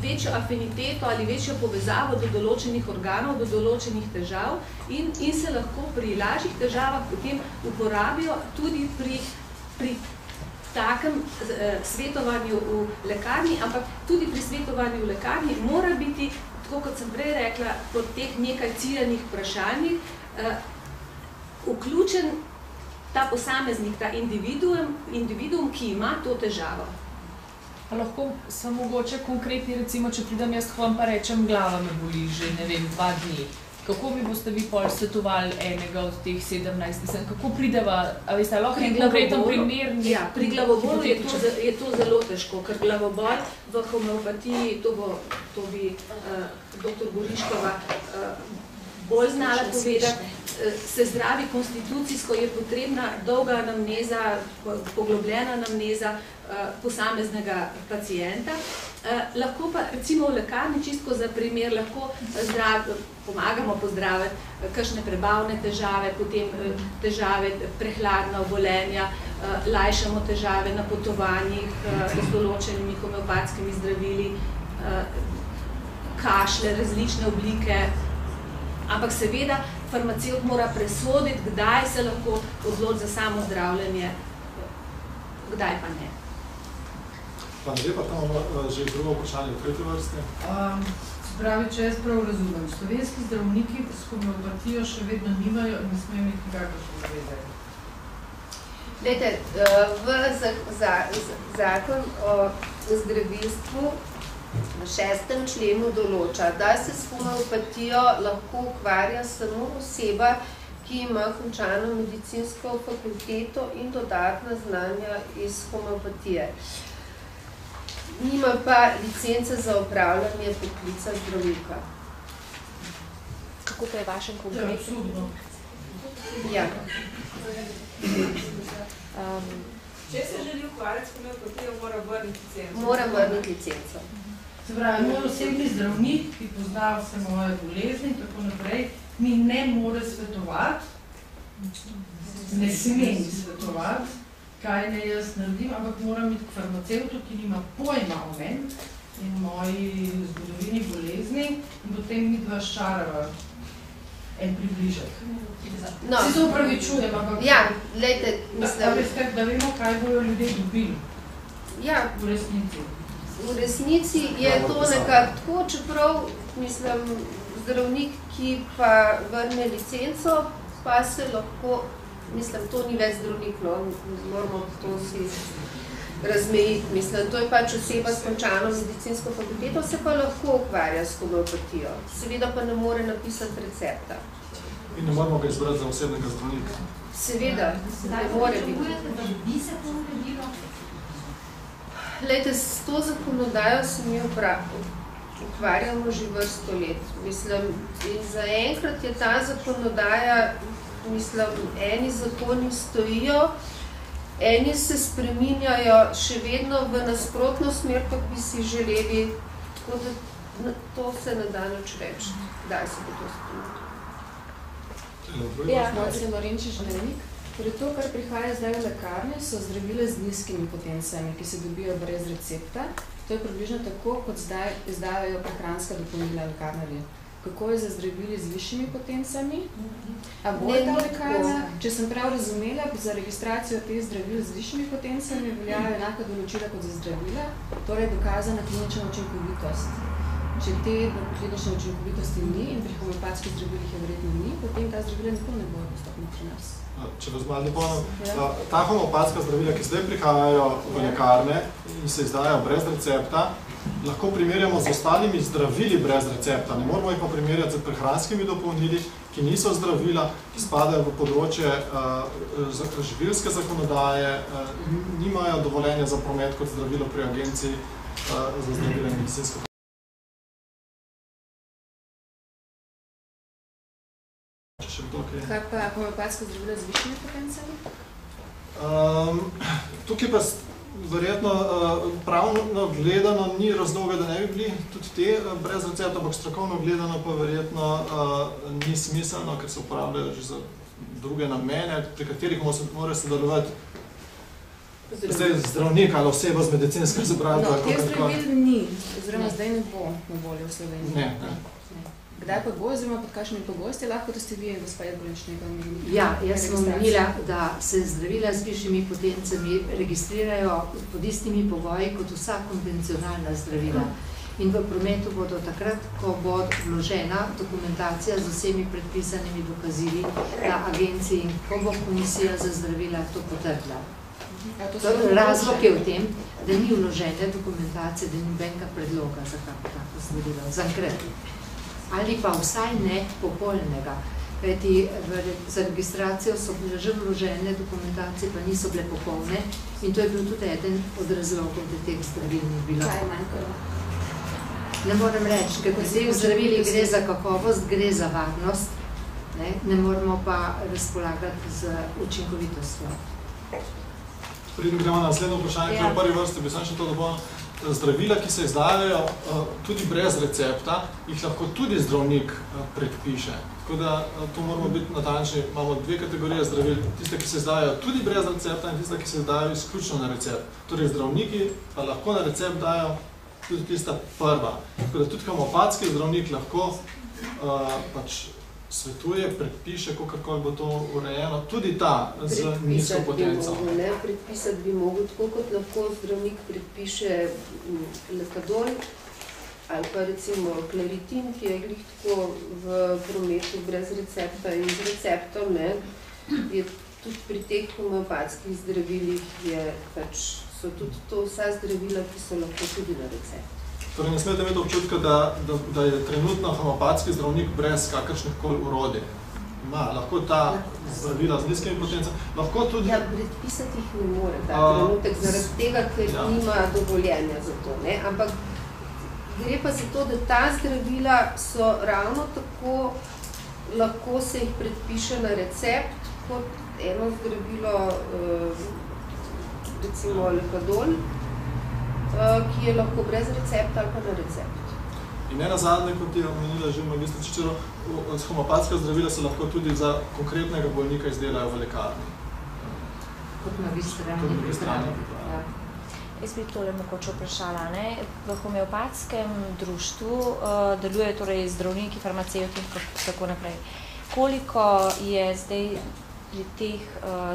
večjo afiniteto ali večjo povezavo do določenih organov, do določenih težav in se lahko pri lažjih težavah potem uporabijo tudi pri takem svetovanju v lekarni, ampak tudi pri svetovanju v lekarni mora biti, tako kot sem prej rekla, po teh nekaj ciljanih vprašanjih, vključen ta posameznik, ta individuum, ki ima to težavo. A lahko sem mogoče konkretni, recimo, če pridem jaz k vam pa rečem, glava me boli že, ne vem, 2 dni. Kako mi boste vi pol svetovali enega od teh 17? Kako prideva, a veste, lahko en konkreten primer? Ja, pri glavobolu je to zelo težko, ker glavobol v homeopatiji, to bi dr. Goriškova bolj znala povedati, se zdravi konstitucijsko, je potrebna dolga anamneza, poglobljena anamneza posameznega pacienta. Lahko pa recimo v lekarni, čisto za primer, lahko pomagamo pozdraviti kakšne prebavne težave, potem težave prehladna obolenja, lajšamo težave na potovanjih z določenimi homeopatskimi zdravili, kašle, različne oblike. Ampak seveda farmacevt mora presoditi, kdaj se lahko odloči za samo zdravljenje, kdaj pa ne. Pa ne pa tam že drugo vprašanje v tretji vrsti? Pravi, če jaz prav razumem, slovenski zdravniki s homeopatijo še vedno nimajo in ne smejo imeti nikakršne zaveze. Glejte, zakon o zdravilstvu v 6. členu določa, da se s homeopatijo lahko ukvarja samo oseba, ki ima končano medicinsko fakulteto in dodatna znanja iz homeopatije. Nima pa licence za upravljanje poklica zdravnika. Kako pa je vašem konkretno? Ja. Če se želi ukvarjati s homeopatijo, mora vrniti licenco. Mora vrniti licenco. Se pravi, moj osebni zdravnik, ki pozna vse moje bolezni in tako naprej, mi ne more svetovati, ne sme mi svetovati, kaj ne jaz naredim, ampak moram iti k farmacevtu, ki nima pojma o meni in moji zgodovini bolezni in potem mi dva ščarava en približek. No. Se to upravičujem, ampak Ja, glejte, mislim... Da vemo, kaj bojo ljudje dobili Ja, v resnici. v resnici je to nekako tako, čeprav, mislim, zdravnik, ki pa vrne licenco, pa se lahko, mislim, to ni več zdravnik, no, moramo to si razmejiti, mislim, to je pač oseba s končano medicinsko fakulteto, se pa lahko ukvarja s homeopatijo, seveda pa ne more napisati recepta. In ne moramo ga izbrati za osebnega zdravnika. Seveda, ne more biti. Glejte, s to zakonodajo se mi ukvarjamo že vrsto let. Mislim, in zaenkrat je ta zakonodaja, mislim, eni zakoni stojijo, eni se spreminjajo še vedno v nasprotno smer, kot bi si želeli, tako da to se ne da nič reči, kdaj se bo to spremenilo. Ja, sem Lorenčič Želenik. Torej to, kar prihaja zdaj v lekarne, so zdravila z nizkimi potencijami, ki se dobijo brez recepta. To je približno tako, kot zdaj izdajajo prehranska dopolnila lekarnarji. Kako je za zdravili z višjimi potencijami? A bo ta lekarna, če sem prav razumela, za registracijo teh zdravil z višjimi potencijami veljajo enaka določila kot za zdravila, torej dokazana klinična učinkovitost. Če te klinične učinkovitosti ni in pri homeopatskih zdravilih je verjetno ni, potem ta zdravila nikoli ne bojo dostopna pri nas. Če vas malo dopolnim, ta homeopatska zdravila, ki zdaj prihajajo v lekarne in se izdajajo brez recepta, lahko primerjamo z ostalimi zdravili brez recepta. Ne moramo jih pa primerjati z prehranskimi dopolnili, ki niso zdravila, ki spadajo v področje živilske zakonodaje, nimajo dovoljenja za promet kot zdravilo pri agenciji za zdravila in medicinsko. Kaj pa homeopatska zdravila z višjimi potencijami? Tukaj pa verjetno pravno gledano ni razloga, da ne bi bili tudi te brez recepta, ampak strokovno gledano pa verjetno ni smiselno, ker se uporabljajo že za druge namene, pri katerih mora sodelovati zdravnik ali oseba z medicinsko izobrazbo. No, teh zdravil ni, oziroma zdaj ne bo na voljo v Sloveniji. Ne. Kdaj pa bo, oziroma pod kakšnimi pogosti lahko testiranje gospa Jadbolenčnega omenili? Ja, jaz sem omenila, da se zdravila z višjimi potencami registrirajo pod istimi pogoji kot vsa konvencionalna zdravila. In v prometu bodo takrat, ko bo vložena dokumentacija z vsemi predpisanimi dokazili na agenciji in ko bo komisija za zdravila to potrdila. Razlog je v tem, da ni vložene dokumentacije, da ni nobenega predloga za tako zdravilo, zaenkrat. Ali pa vsaj ne popolnega, kajti za registracijo so bile že vložene dokumentacije, pa niso bile popolne in to je bil tudi eden od razlogov, da teh zdravil ni bilo. Kaj je manjkalo? Ne morem reči, ker pri teh zdravilih gre za kakovost, gre za varnost, ne moramo pa razpolagati z učinkovitostjo. Preden gremo na naslednjo vprašanje, ki je v prvi vrsti, bi sam še to dopolnil. Zdravila, ki se izdajajo tudi brez recepta, jih lahko tudi zdravnik predpiše. Tako da to moramo biti natančni. Imamo dve kategorije zdravil, tiste, ki se izdajajo tudi brez recepta in tiste, ki se izdajajo izključno na recept. Torej, zdravniki pa lahko na recept dajo tudi tista prva. Tako da tudi homeopatski zdravnik lahko svetuje, predpiše, kakorkoli bo to urejeno, tudi ta z nizko potenco. Predpisati bi mogel tako, kot lahko zdravnik predpiše lekadol ali pa recimo klaritin, ki je glih tako v prometu brez recepta in z receptom, je tudi pri teh homeopatskih zdravilih so tudi to vsa zdravila, ki so lahko tudi na recept. Torej, ne smete imeti občutka, da je trenutno homeopatski zdravnik brez kakršnih koli urodij. Lahko ta zdravila z nizkimi potencami, lahko tudi... Ja, predpisati jih ne more ta trenutek, zaradi tega, ker nima dovoljenja za to. Ampak gre pa za to, da ta zdravila so ravno tako, lahko se jih predpiše na recept, kot eno zdravilo, recimo lekadol, ki je lahko brez recepta ali pa na recept. In ne nazadnje, kot je omenila že magistra Čičero, homeopatska zdravila se lahko tudi za konkretnega bolnika izdelajo v lekarni. Kot magistra. Jaz bi tole mogoče vprašala. V homeopatskem društvu delujejo torej zdravniki, farmacevti in tako naprej. Koliko je zdaj pri teh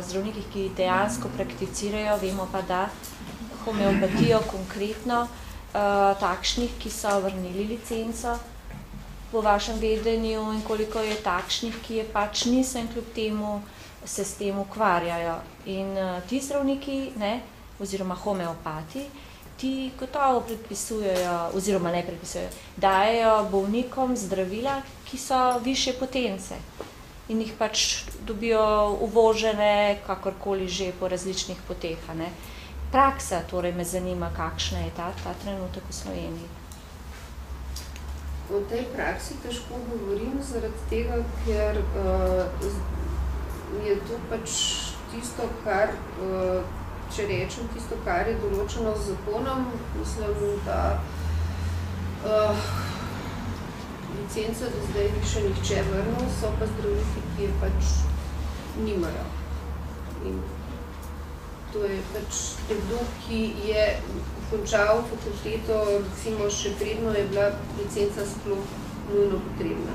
zdravnikih, ki dejansko prakticirajo, vemo pa, da homeopatijo konkretno, takšnih, ki so vrnili licenco po vašem vedenju in koliko je takšnih, ki je pač niso in kljub temu se s tem ukvarjajo. In ti zdravniki, oziroma homeopati, ti gotovo predpisujejo, oziroma ne predpisujejo, dajejo bolnikom zdravila, ki so višje potence in jih pač dobijo uvožene kakorkoli že po različnih poteh. Praksa, torej me zanima, kakšna je ta trenutek v Sloveniji. O tej praksi težko govorim, zaradi tega, ker je to pač tisto, kar, če rečem, tisto, kar je določeno z zakonom, mislim, da licence do zdaj ni še nihče vrnil, so pa zdravniki, ki je pač nimajo. In to je pač nekdo, ki je končal fakulteto, recimo še predno je bila licenca sploh nujno potrebna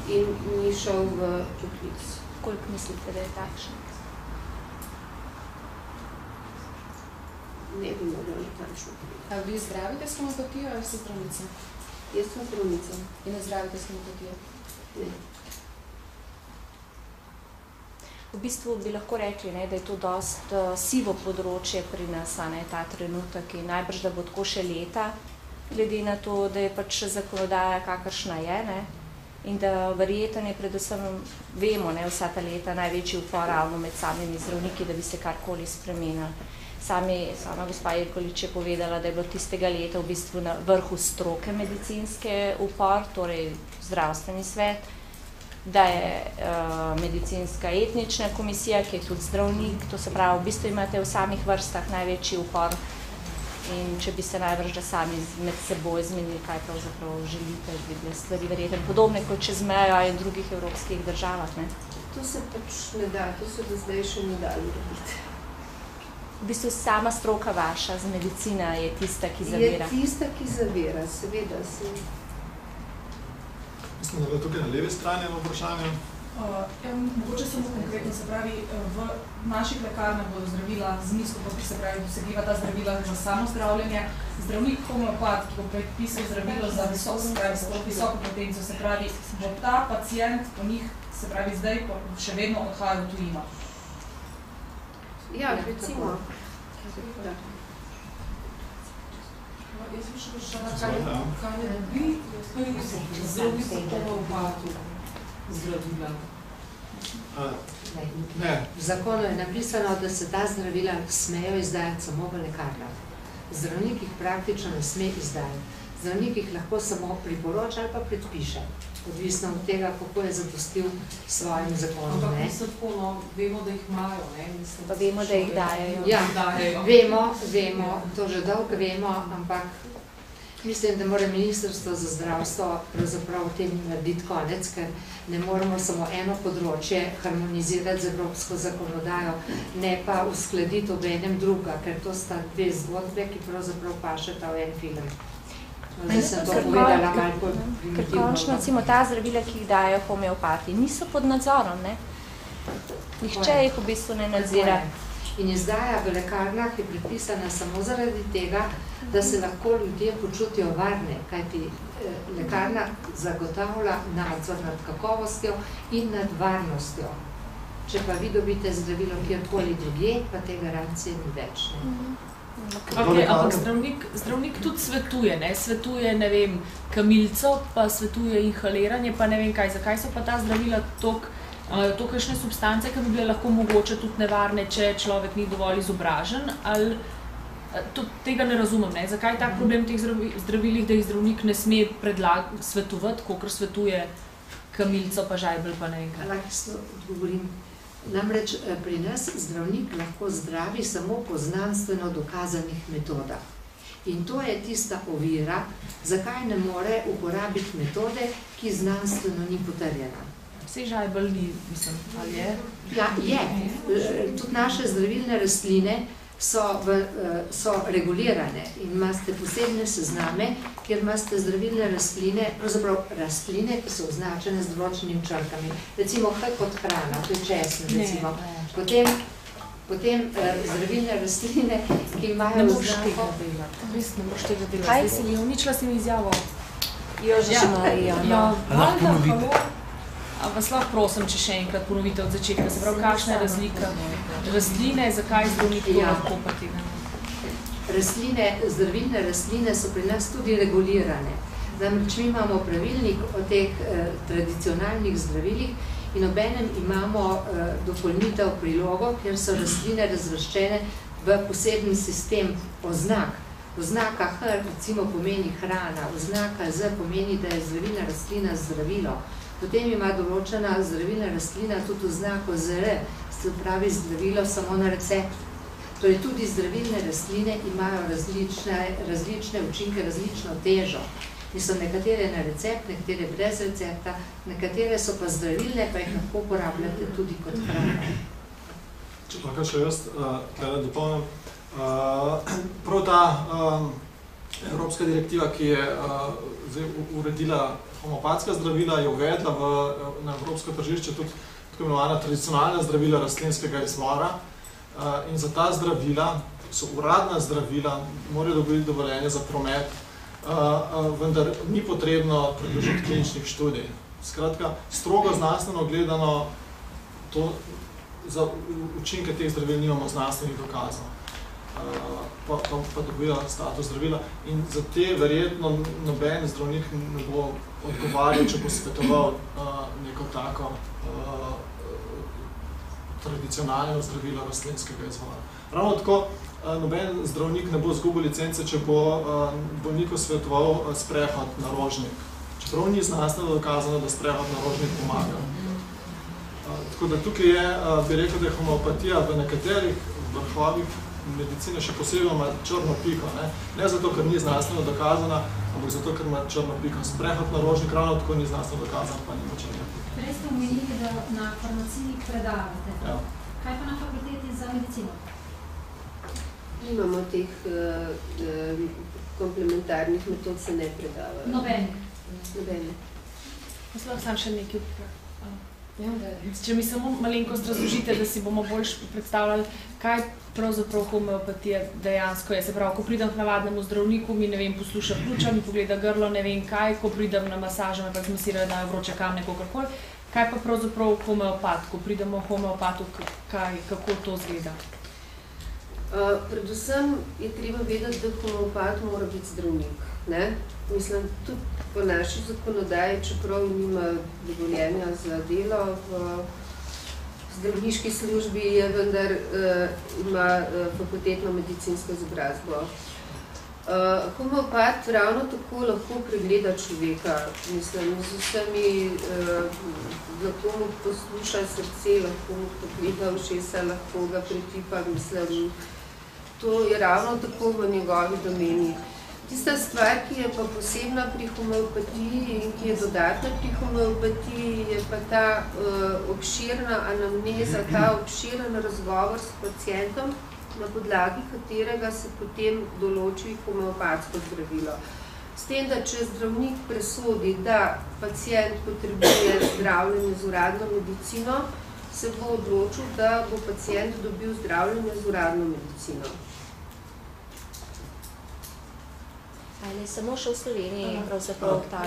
in ni šel v poklic. Koliko mislite, da je takšen? Ne bi mogla natančno povedati. A vi zdravite s homeopatijo ali ste zdravnica? Jaz sem zdravnica. In ne zdravite s homeopatijo? Ne. V bistvu bi lahko rekli, da je to dosti sivo področje pri nas, ta trenutek in najbrž, da bo tako še leta, glede na to, da je pač zakonodaja kakršna je, ne? In da verjetno je predvsem, vemo, ne, vsa ta leta največji upor ravno med samimi zdravniki, da bi se karkoli spremenili. Sama gospa Jerkolič je povedala, da je bilo tistega leta v bistvu na vrhu stroke medicinske upor, torej zdravstveni svet, da je medicinska etnična komisija, ki je tudi zdravnik, to se pravi, v bistvu imate v samih vrstah največji upor in če bi se najbrž da sami med seboj zmenili, kaj pravzaprav želite, bi bile stvari verjetno podobne kot čez mejo in drugih evropskih državah, ne? To se pač ne da, to se do zdaj še ne da urediti. V bistvu sama stroka vaša z medicina je tista, ki zavira. Je tista, ki zavira, seveda se. Mislim, da je tukaj na levi strani eno vprašanje. Mogoče samo konkretno, se pravi, v naših lekarnah bodo zdravila z nizko, se pravi, dosegljiva ta zdravila za samo zdravljenje. Zdravnik homeopat, ki bo predpisal zdravilo za visoko potenco, se pravi, bo ta pacient po njih, se pravi, zdaj še vedno odhaja v tujino. Ja, recimo. Jaz bi še vprašala, kaj ne dobi zdravnik po homeopatu zdravila? Ne. V zakonu je napisano, da se ta zdravila smejo izdajati samo v lekarnah. Zdravnik jih praktično ne sme izdajati. Zdravnik jih lahko samo priporoča ali pa predpiše, odvisno od tega, kako je zadostil svojim zakonom. Ampak mislim tako, no, vemo, da jih imajo, ne? Pa vemo, da jih dajejo. Ja, vemo, to že dolgo vemo, ampak mislim, da mora Ministrstvo za zdravstvo pravzaprav v tem narediti konec, ker ne moramo samo eno področje harmonizirati z evropsko zakonodajo, ne pa uskladiti ob enem druga, ker to sta dve zgodbe, ki pravzaprav pašeta v en film. Zdaj sem to povedala malo bolj primitivno. Ker končno, recimo, ta zdravila, ki jih dajo homeopati, niso pod nadzorom, ne? Nihče jih v bistvu ne nadzira. In izdaja v lekarnah je predpisana samo zaradi tega, da se lahko ljudje počutijo varne, kajti lekarna zagotavlja nadzor nad kakovostjo in nad varnostjo. Če pa vi dobite zdravilo kjerkoli drugje, pa te garancije ni več. Ampak zdravnik tudi svetuje, ne? Svetuje, ne vem, kamilco, pa svetuje inhaliranje, pa ne vem kaj. Zakaj so pa ta zdravila to kakšne substance, ki bi bile lahko mogoče tudi nevarne, če človek ni dovolj izobražen, ali tega ne razumem, ne? Zakaj tak problem teh zdravilih, da jih zdravnik ne sme svetovati, kakor svetuje kamilco, pa žajbelj, pa ne vem kaj? Lahko odgovorim. Namreč pri nas zdravnik lahko zdravi samo po znanstveno dokazanih metodah. In to je tista ovira, zakaj ne more uporabiti metode, ki znanstveno ni potrjena. Vse žajbelj ni, mislim, ali je? Ja, je. Tudi naše zdravilne rastline so regulirane in imate posebne sezname, kjer imate zdravilne rastline, pravzaprav rastline, ki so označene z določenimi črkami. Recimo H kot hrana, to je česen, recimo. Potem zdravilne rastline, ki imajo oznako... Ne moš tega delati. Kaj si, uničila si mi izjavo? Jože Marija. Lahko ponovite. A vas lahko prosim, če še enkrat ponovite od začetka, se pravi, kakšna je razlika rastline, zakaj zdravnik to lahko potegne? Zdravilne rastline so pri nas tudi regulirane. Namreč mi imamo pravilnik o teh tradicionalnih zdravilih in obenem imamo dopolnitev prilogo, kjer so rastline razvrščene v poseben sistem oznak. Oznaka H recimo pomeni hrana, oznaka Z pomeni, da je zdravilna rastlina zdravilo. Potem ima določena zdravilna rastlina tudi oznako ZR, se pravi zdravilo samo na recept. Torej tudi zdravilne rastline imajo različne učinke, različno težo. In so nekatere na recept, nekatere brez recepta, nekatere so pa zdravilne, pa jih lahko uporabljate tudi kot hrana. Če lahko še jaz tukaj dopolnim. Prav ta evropska direktiva, ki je uredila homeopatska zdravila, je uvedla na evropsko tržišče tudi tako imenovana tradicionalna zdravila rastlinskega izvora. In za ta zdravila, so uradna zdravila, morajo dobiti dovoljenje za promet, vendar ni potrebno predložiti kliničnih študij. Skratka, strogo znanstveno gledano, za učinke teh zdravil nimamo znanstvenih dokazov. pa dobijo status zdravila. In za te verjetno noben zdravnik ne bo odgovarjal, če bo svetoval neko tako tradicionalno zdravilo rastlinskega izvora. Ravno tako, noben zdravnik ne bo izgubil licence, če bo bolniku svetoval sprehod na rožnik. Čeprav ni znanstveno dokazano, da sprehod na rožnik pomaga. Tako da tukaj je, bi rekel, da je homeopatija v nekaterih vrhovih medicine še posebej ima črno piko. Ne zato, ker ni znanstveno dokazana, ampak zato, ker ima črno piko. Sprehod na rožnik ravno tako ni znanstveno dokazan, pa nima črno piko. Prej ste omenili, da na farmaciji predavate. Ja. Kaj pa na fakulteti za medicino? Nimamo teh komplementarnih metod, se ne predavajo. Nobenih. Mislim, sam še nekaj. Če mi samo malenkost razložite, da si bomo bolj predstavljali, kaj pravzaprav homeopatija dejansko je. Se pravi, ko pridem k navadnemu zdravniku, mi, ne vem, posluša pljuča, mi pogleda grlo, ne vem kaj, ko pridem na masažo, me pa zmasirajo, dajo vroče kamne, kakorkoli. Kaj pa pravzaprav homeopat, ko pridemo v homeopatu, kako to izgleda? Predvsem je treba vedeti, da homeopat mora biti zdravnik. Mislim, tudi po naši zakonodaji, čeprav nima dovoljenja za delo v zdravniški službi, je vendar ima fakultetno medicinsko izobrazbo. Homeopat ravno tako lahko pregleda človeka, mislim, z vsemi, lahko mu posluša srce, lahko mu pogleda ušesa, lahko ga pretipa, mislim, to je ravno tako v njegovi domeni. Tista stvar, ki je pa posebna pri homeopatiji in ki je dodatna pri homeopatiji, je pa ta obširna anamneza, ta obširen razgovor s pacientom, na podlagi katerega se potem določi homeopatsko zdravilo. S tem, da če zdravnik presodi, da pacient potrebuje zdravljenje z uradno medicino, se bo odločil, da bo pacient dobil zdravljenje z uradno medicino. Ali samo še v Sloveniji pravzaprav ta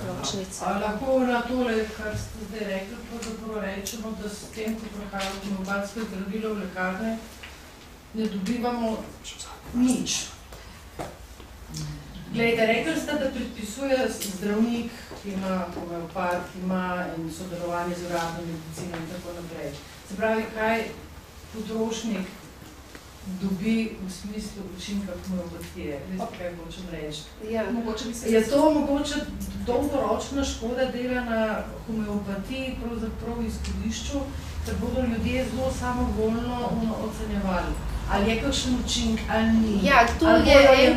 ročnica? Lahko na tole, kar ste zdaj rekli, pravzaprav rečemo, da s tem, ko prihajajo homeopatske zdravilo v lekarne, ne dobivamo nič. Glejte, rekli ste, da predpisuje zdravnik, ki ima homeopat, ki ima sodelovanje z uradno medicino in tako naprej. Se pravi, kaj potrošnik dobi v smislu učinka homeopatije. Veste, kaj hočem reči? Je to mogoče dolgoročna škoda dela na homeopatiji, pravzaprav v izhodišču, ker bodo ljudje zelo samovoljno ocenjevali. Ali je kakšen učink, ali ni? Ja, to je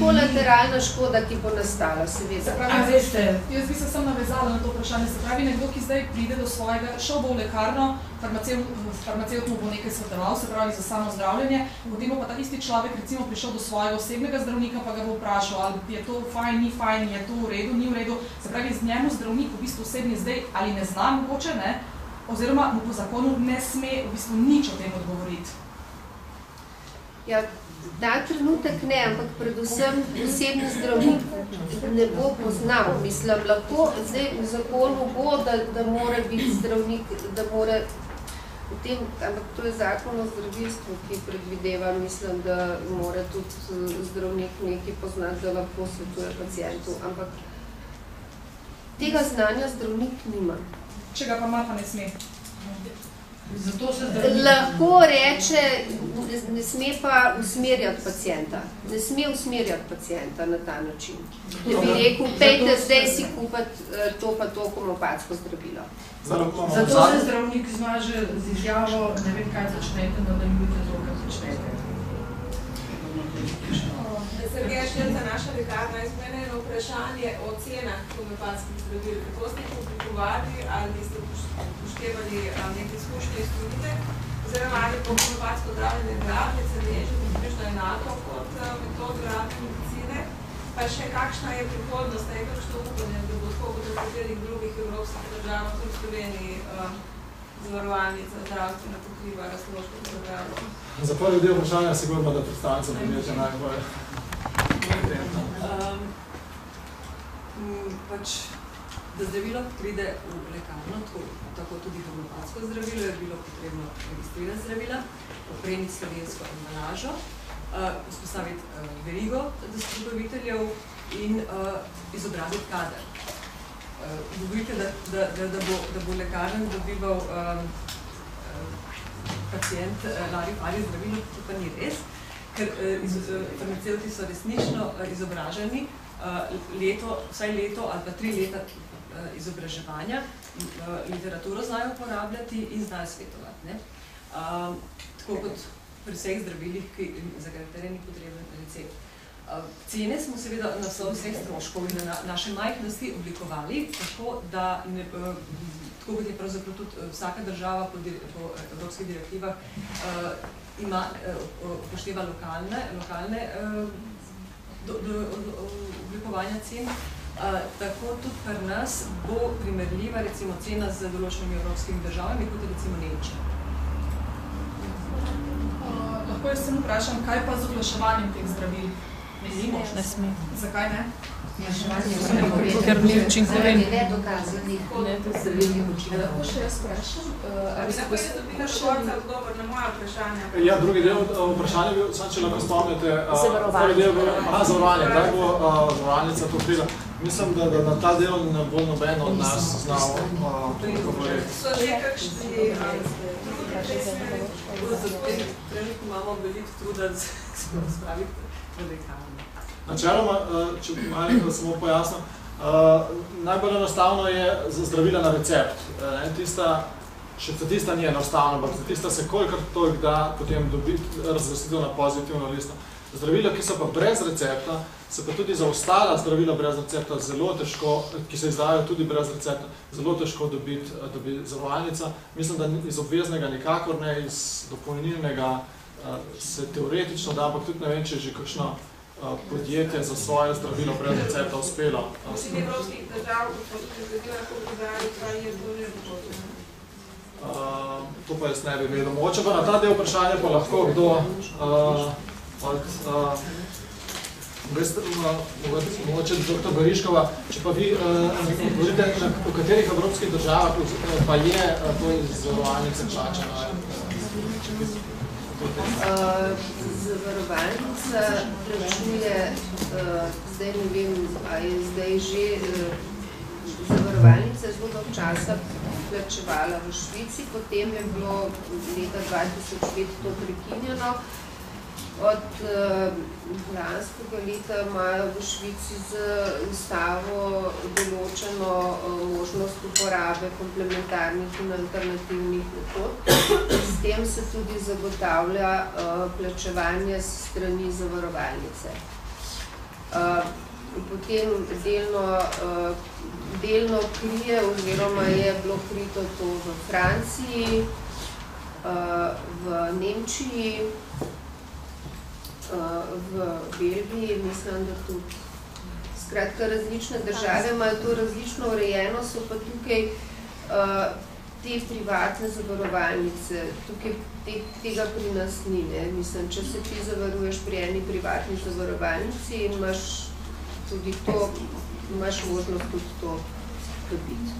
kolateralna škoda, ki bo nastala, seveda. Jaz bi se sem navezala na to vprašanje. Se pravi, nekdo, ki zdaj pride do svojega, šel bo v lekarno, farmacevt mu bo nekaj svetoval, se pravi za samo zdravljenje, potem bo pa ta isti človek recimo prišel do svojega osebnega zdravnika, pa ga bo vprašal, ali je to fajn, ni fajn, je to v redu, ni v redu. Se pravi, z njemu zdravnik v bistvu osebni zdaj ali ne zna mogoče, ne? Oziroma mu po zakonu ne sme v bistvu nič o tem odgovoriti. Ja, ta trenutek ne, ampak predvsem osebni zdravnik ne bo poznal. Mislim, lahko zdaj v zakonu bo, da mora biti zdravnik, da mora v tem, ampak to je zakon o zdravilstvu, ki predvideva, mislim, da mora tudi zdravnik nekaj poznati, da lahko svetuje pacientu, ampak tega znanja zdravnik nima. Če ga pa ima, pa ne sme. Lahko reče, ne sme pa usmerjati pacienta. Ne sme usmerjati pacienta na ta način. Da bi rekel, pejte zdaj si kupiti to pa to homeopatsko zdravilo. Zato se zdravnik zmaže z izjavo, ne vem, kaj počnete, da ne ljubite to, kaj počnete. Sergej Štelca, naša lekarna, izmene eno vprašanje o cenah homeopatskih zdravil. Kako ste publikovali ali ste upoštevali neke izkušnje iz tujine, oziroma ali po homeopatsko zdravljenje glavnice leže približno enako kot metod uradne medicine, pa še kakšna je prihodnost, je kakšno upanje, da bo tako kot v katerih drugih evropskih državah, tudi v Sloveniji, zavarovalnica zdravstvena pokriva razložko programo? Za prvi del vprašanja sigurno, da predstavnica podjetja najbolj Da zdravilo pride v lekarno, tako tudi homeopatsko zdravilo, je bilo potrebno registrirati zdravila, opremiti slovensko embalažo, vzpostaviti verigo distribuiteljev in izobraziti kader. Govorite, da bo lekarnen dobival pacient lari-fari zdravilo, to pa ni res, ker farmacevti so resnično izobraženi, vsaj leto ali pa 3 leta izobraževanja, literaturo znajo uporabljati in znajo svetovati. Tako kot pri vseh zdravilih, za katere ni potreben recept. Cene smo seveda na vseh stroškov in na naše majhnosti oblikovali, tako da, tako kot je pravzaprav tudi vsaka država po evropskih direktivah, upošteva lokalne oblikovanja cen, tako tudi pri nas bo primerljiva recimo cena z določenimi evropskimi državami, kot je recimo Nemčija. Lahko jaz sem vprašam, kaj pa z oglaševanjem teh zdravil? Ne sme. Zakaj ne? Ker ni učinkovit. Ne dokazanih zdravilnih učinkov. Lahko še jaz vprašam? Lahko jaz dobite odgovor na moje vprašanje? Ja, drugi del vprašanja je bil, če lahko spomnite, zavarovanje, kdaj bo zavarovalnica to prila. Mislim, da na ta del ne bo noben od nas znal govoriti. So že kakšni trenutku imamo veliko truda spraviti v lekarno. Načeloma, če malo samo pojasnim, najbolj enostavno je zdravila na recept. Tista ni enostavno, ampak tista se kolikrat toliko da potem dobiti razvrstitev na pozitivno listo. Zdravila, ki so pa brez recepta, se pa tudi za ostala zdravila brez recepta zelo težko, ki se izdajajo tudi brez recepta, zelo težko dobiti zavarovalnica. Mislim, da iz obveznega nikakor ne, iz dopolnilnega se teoretično da, ampak tudi ne vem, če je že kakšno podjetje za svoje zdravilo brez recepta uspelo. Vsi evropskih držav, lahko prodali, kaj je bolje dopoljeno. To pa jaz ne bi vedel. Mogoče pa na ta del vprašanja pa lahko kdo mogoče dr. Bariškova, če pa vi govorite, v katerih evropskih državah pa je to zavarovalnica plačana? Zavarovalnica plačuje, zdaj ne vem, a je zdaj že zavarovalnica zelo dolgo časa plačevala v Švici, potem je bilo leta 2005 to prekinjeno. Od lanskega leta imajo v Švici z ustavo določeno možnost uporabe komplementarnih in alternativnih metod. S tem se tudi zagotavlja plačevanje s strani zavarovalnice. Potem delno krije oziroma je bilo krito to v Franciji, v Nemčiji, v Belgiji, mislim, da tudi. Skratka, različne države imajo to različno urejeno, so pa tukaj te privatne zavarovalnice. Tukaj tega pri nas ni, ne. Mislim, če se ti zavaruješ pri eni privatni zavarovalnici in imaš tudi to, imaš možnost tudi to dobiti.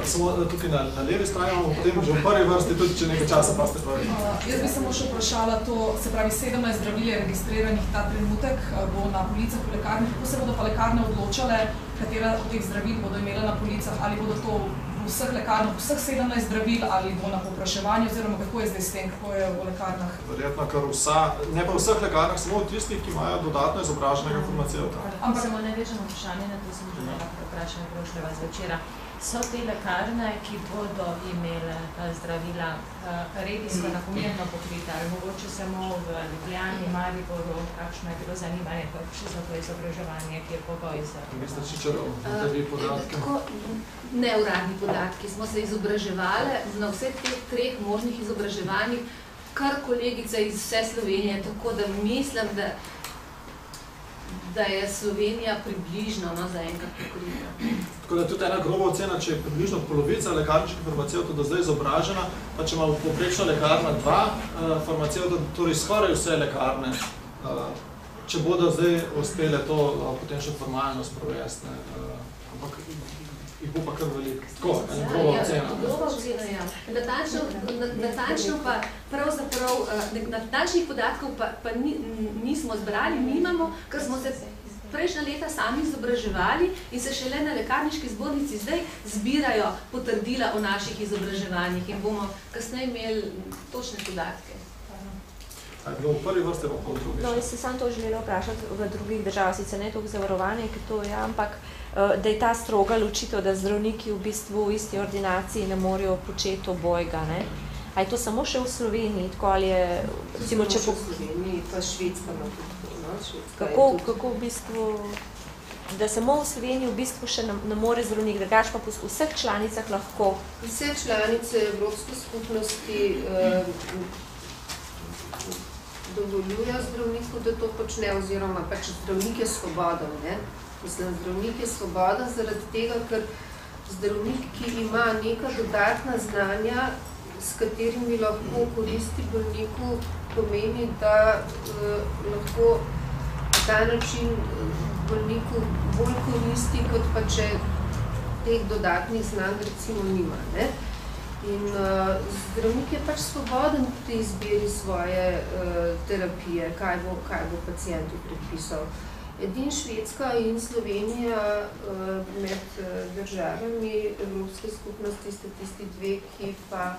Samo tukaj na levi strani imamo potem že v prvi vrsti, tudi če nekaj časa pa ste prvi. Jaz bi samo še vprašala to, se pravi 17 zdravil je registriranih ta trenutek, bo na policah v lekarni. Kako se bodo pa lekarne odločale, katera od teh zdravil bodo imele na policah, ali bodo to v vseh lekarnah, vseh 17 zdravil, ali bo na povpraševanju, oziroma kako je zdaj s tem, kako je v lekarnah? Verjetno kar ne pa v vseh lekarnah, samo v tistih, ki imajo dodatno izobraženega farmacevta. Ampak samo največjeno vprašanje, na to sem že nekako vprašanje prošljeva zvečera. So te lekarne, ki bodo imele zdravila regijsko nakomerno pokrite, ali mogoče samo v Ljubljani, Mariboru, kakšno je bilo zanimanje, še za to izobraževanje, ki je pogoj za... Mr. Čičarov, da vi podatke? Neuradni podatki. Smo se izobraževali na vseh teh 3 možnih izobraževanjih, kar kolegica iz vse Slovenije, tako da mislim, da je Slovenija približno zaenkrat pokrita. Tako da tudi ena groba ocena, če je približno polovica lekarniških farmacevtov do zdaj izobražena, pa če ima povprečno lekarna 2 farmacevta, torej skoraj vse lekarne, če bodo zdaj uspele to potem še formalno sprovesti. ampak jih bo pa kar veliko. Tako, groba ocena. Groba ocena, ja. Natančno pa pravzaprav, natančnih podatkov pa nismo zbrali, nimamo, ker smo se prejšnja leta sami izobraževali in se šele na lekarniški zbornici zdaj zbirajo potrdila o naših izobraževanjih in bomo kasneje imeli točne podatke. V prvi vrste pa pol drugi. No, jaz se sam to želela vprašati v drugih državah, sicer ne toliko zavarovanje, ker to je, ampak da je ta stroga ločitev, da zdravniki v bistvu v isti ordinaciji ne morejo početi obojga, ne? A je to samo še v Sloveniji, tako ali je, recimo, če v Sloveniji, pa Švedska ima tudi, no? Kako v bistvu, da samo v Sloveniji v bistvu še ne more zdravnik, drugače pa po vseh članicah lahko? Vse članice Evropske skupnosti dovoljujo zdravniku, da to počne, oziroma pač zdravnik je svoboden, ne? Mislim, zdravnik je svoboden zaradi tega, ker zdravnik, ki ima neka dodatna znanja, s katerimi lahko koristi bolniku, pomeni, da lahko na ta način bolniku bolj koristi, kot pa če teh dodatnih znanj recimo nima, ne? In zdravnik je pač svoboden pri izbiri svoje terapije, kaj bo pacientu predpisal. Edin Švedska in Slovenija med državami Evropske skupnosti sta tisti dve, ki pa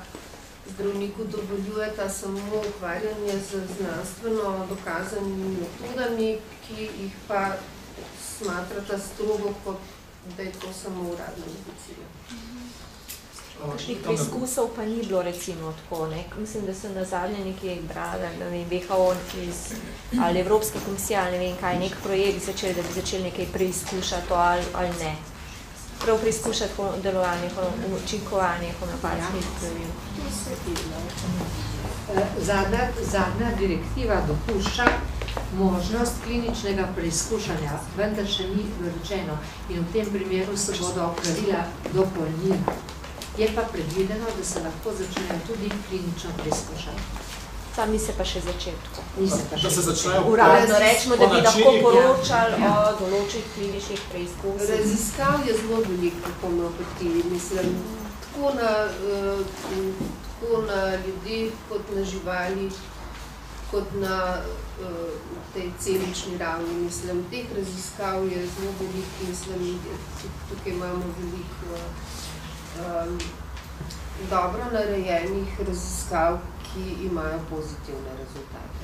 zdravniku dovoljujeta samo ukvarjanje z znanstveno dokazanimi metodami, ki jih pa smatrata strogo, kot da je to samo uradna medicina. Kakšnih preizkusov pa ni bilo recimo tako, ne? Mislim, da so nazadnje nekaj brali, ne vem, WHO ali Evropska komisija, ali ne vem kaj, nek projekt začeli, da bi začeli nekaj preizkušati to ali ne. Prav preizkušati delovanje, učinkovanje homeopatskih zdravil. Zadnja direktiva dopušča možnost kliničnega preizkušanja, vendar še ni določeno in v tem primeru se bodo pravila dopolnila. Je pa predvideno, da se lahko začnejo tudi klinično preizkušati. Sami se pa še začetku. Da se začnejo uradno rečemo, da bi lahko poročali o določenih kliničnih preizkusih. Raziskav je zelo veliko v homeopatiji, mislim, tako na ljudi, kot na živali, kot na tej celični ravni. Mislim, teh raziskav je zelo veliko, mislim, tukaj imamo veliko dobro narejenih raziskav, ki imajo pozitivne rezultate.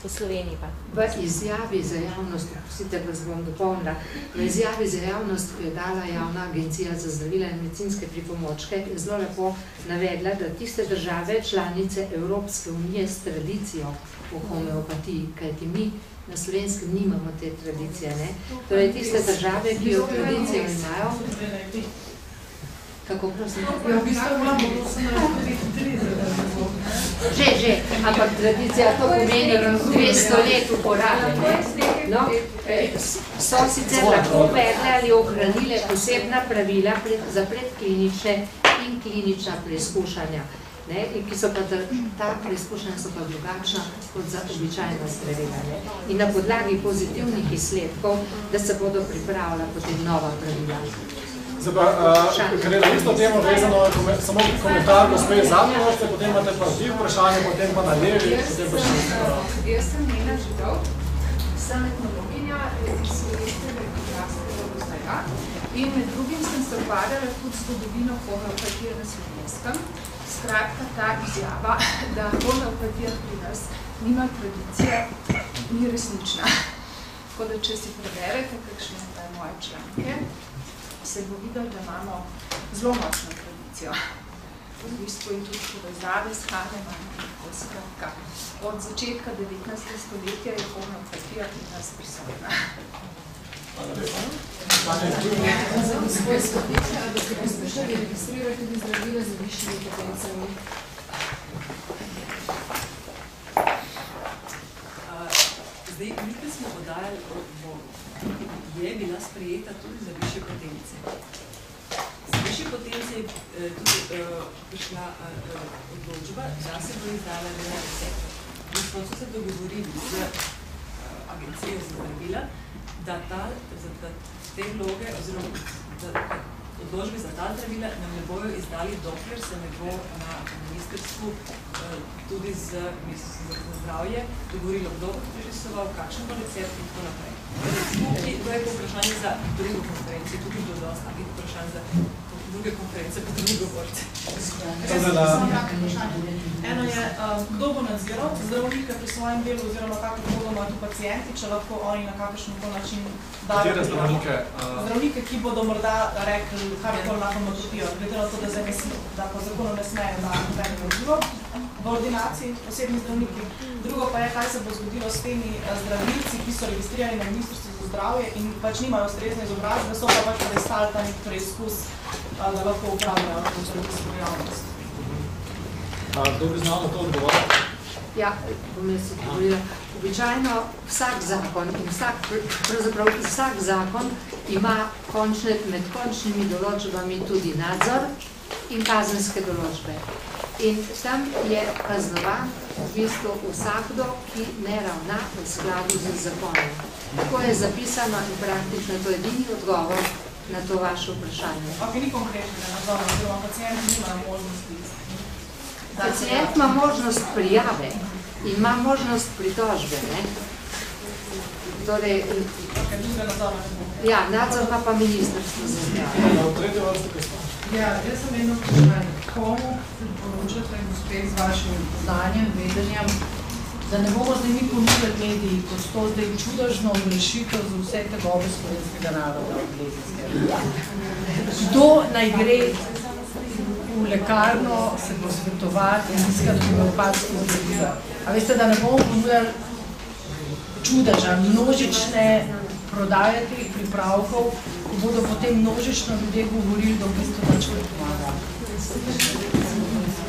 V Sloveniji pa? V izjavi za javnost, prosite, vas bom dopolnila, v izjavi za javnost, ko je dala Javna agencija za zdravila in medicinske pripomočke, je zelo lepo navedla, da tiste države, članice Evropske unije s tradicijo v homeopatiji, kajti mi na Slovenskem nimamo te tradicije, ne? Torej tiste države, ki jo tradicijo imajo, kako prosim? Ja, v bistvu imamo, to se Že, ampak tradicija to pomeni 200 let uporabe. No, so sicer lahko uvedle ali ohranile posebna pravila za predklinične in klinična preizkušanja. Ki so pa ta preizkušanja so pa drugačna kot za običajna zdravila. In na podlagi pozitivnih izsledkov, da se bodo pripravila potem nova pravila. Ker je na isto temo vezano samo komentar gospe zadnje vrste, potem imate pa vi vprašanje, potem pa na levi, potem pa še. Jaz sem Nina Židov, sem etnologinja iz slovenskega geografskega muzeja in med drugim sem se ukvarjala tudi zgodovino homeopatije na Slovenskem. Skratka, ta izjava, da homeopatija pri nas nima tradicije, ni resnična. Tako da, če si preberete kakšne moje članke, se bo videl, da imamo zelo močno tradicijo. V bistvu in tudi povezave s Hahnemannom. Skratka, od začetka 19. stoletja je homeopatija pri nas prisotna. Za gospod Skopiča, da ste poskušali registrirati tudi zdravila z višjimi potencijami? Zdaj, mi, ki smo podajali odboru, je bila sprejeta tudi za višje potence. Za višje potence je tudi prišla odločba, da se bo izdala na recept. Mi smo se dogovorili z agencijo za zdravila, da te vloge oziroma odločbe za ta zdravila nam ne bojo izdali, dokler se ne bo na ministrstvu tudi z Ministrstvom za zdravje dogovorilo, kdo bo pripisoval, kakšen bo recept in tako naprej. To je vprašanje za drugo konferenci, tudi do dosta vprašanje za druge konference, pa tudi govorite. Eno je, kdo bo nadziral zdravnike pri svojem delu oziroma kako bodo imajo tu pacienti, če lahko oni na kakšen način dajo. Katere zdravnike? Zdravnike, ki bodo morda rekli, karkoli lahko homeopapijo, glede na to, da po zakonu ne smejo na nobenega odziva v ordinaciji osebni zdravniki. Drugo pa je, kaj se bo zgodilo s temi zdravilci, ki so registrirani na Ministrstvu za zdravje in pač nimajo ustrezne izobrazbe, so pa pač prestali ta nek preizkus, da lahko upravljajo to zdravilsko javnost. Kdo bi znal na to odgovoriti? Ja, bom jaz odgovorila. Običajno vsak zakon in pravzaprav vsak zakon ima med končnimi določbami tudi nadzor in kazenske določbe. In tam je kaznovan v bistvu vsakdo, ki ne ravna v skladu z zakonom. Tako je zapisano in praktično to je edini odgovor na to vaše vprašanje. Ampak ni konkretnega nadzora, oziroma pacient nima možnosti. Pacient ima možnost prijave, ima možnost pritožbe, ne? Torej, ja, nadzor pa ministrstvo za zdravje. Ja, jaz sem eno vprašanje. Komu priporočate, gospe, z vašim znanjem, vedenjem, da ne bomo zdaj mi ponudili mediji kot to zdaj čudežno odrešitev za vse tegobe slovenskega naroda od lezinske. Kdo naj gre v lekarno se posvetovati in iskati homeopatsko zdravilo? A veste, da ne bomo ponudili čudeža, množične prodaje teh pripravkov, ko bodo potem množično ljudje govorili, da v bistvu pač ne pomaga.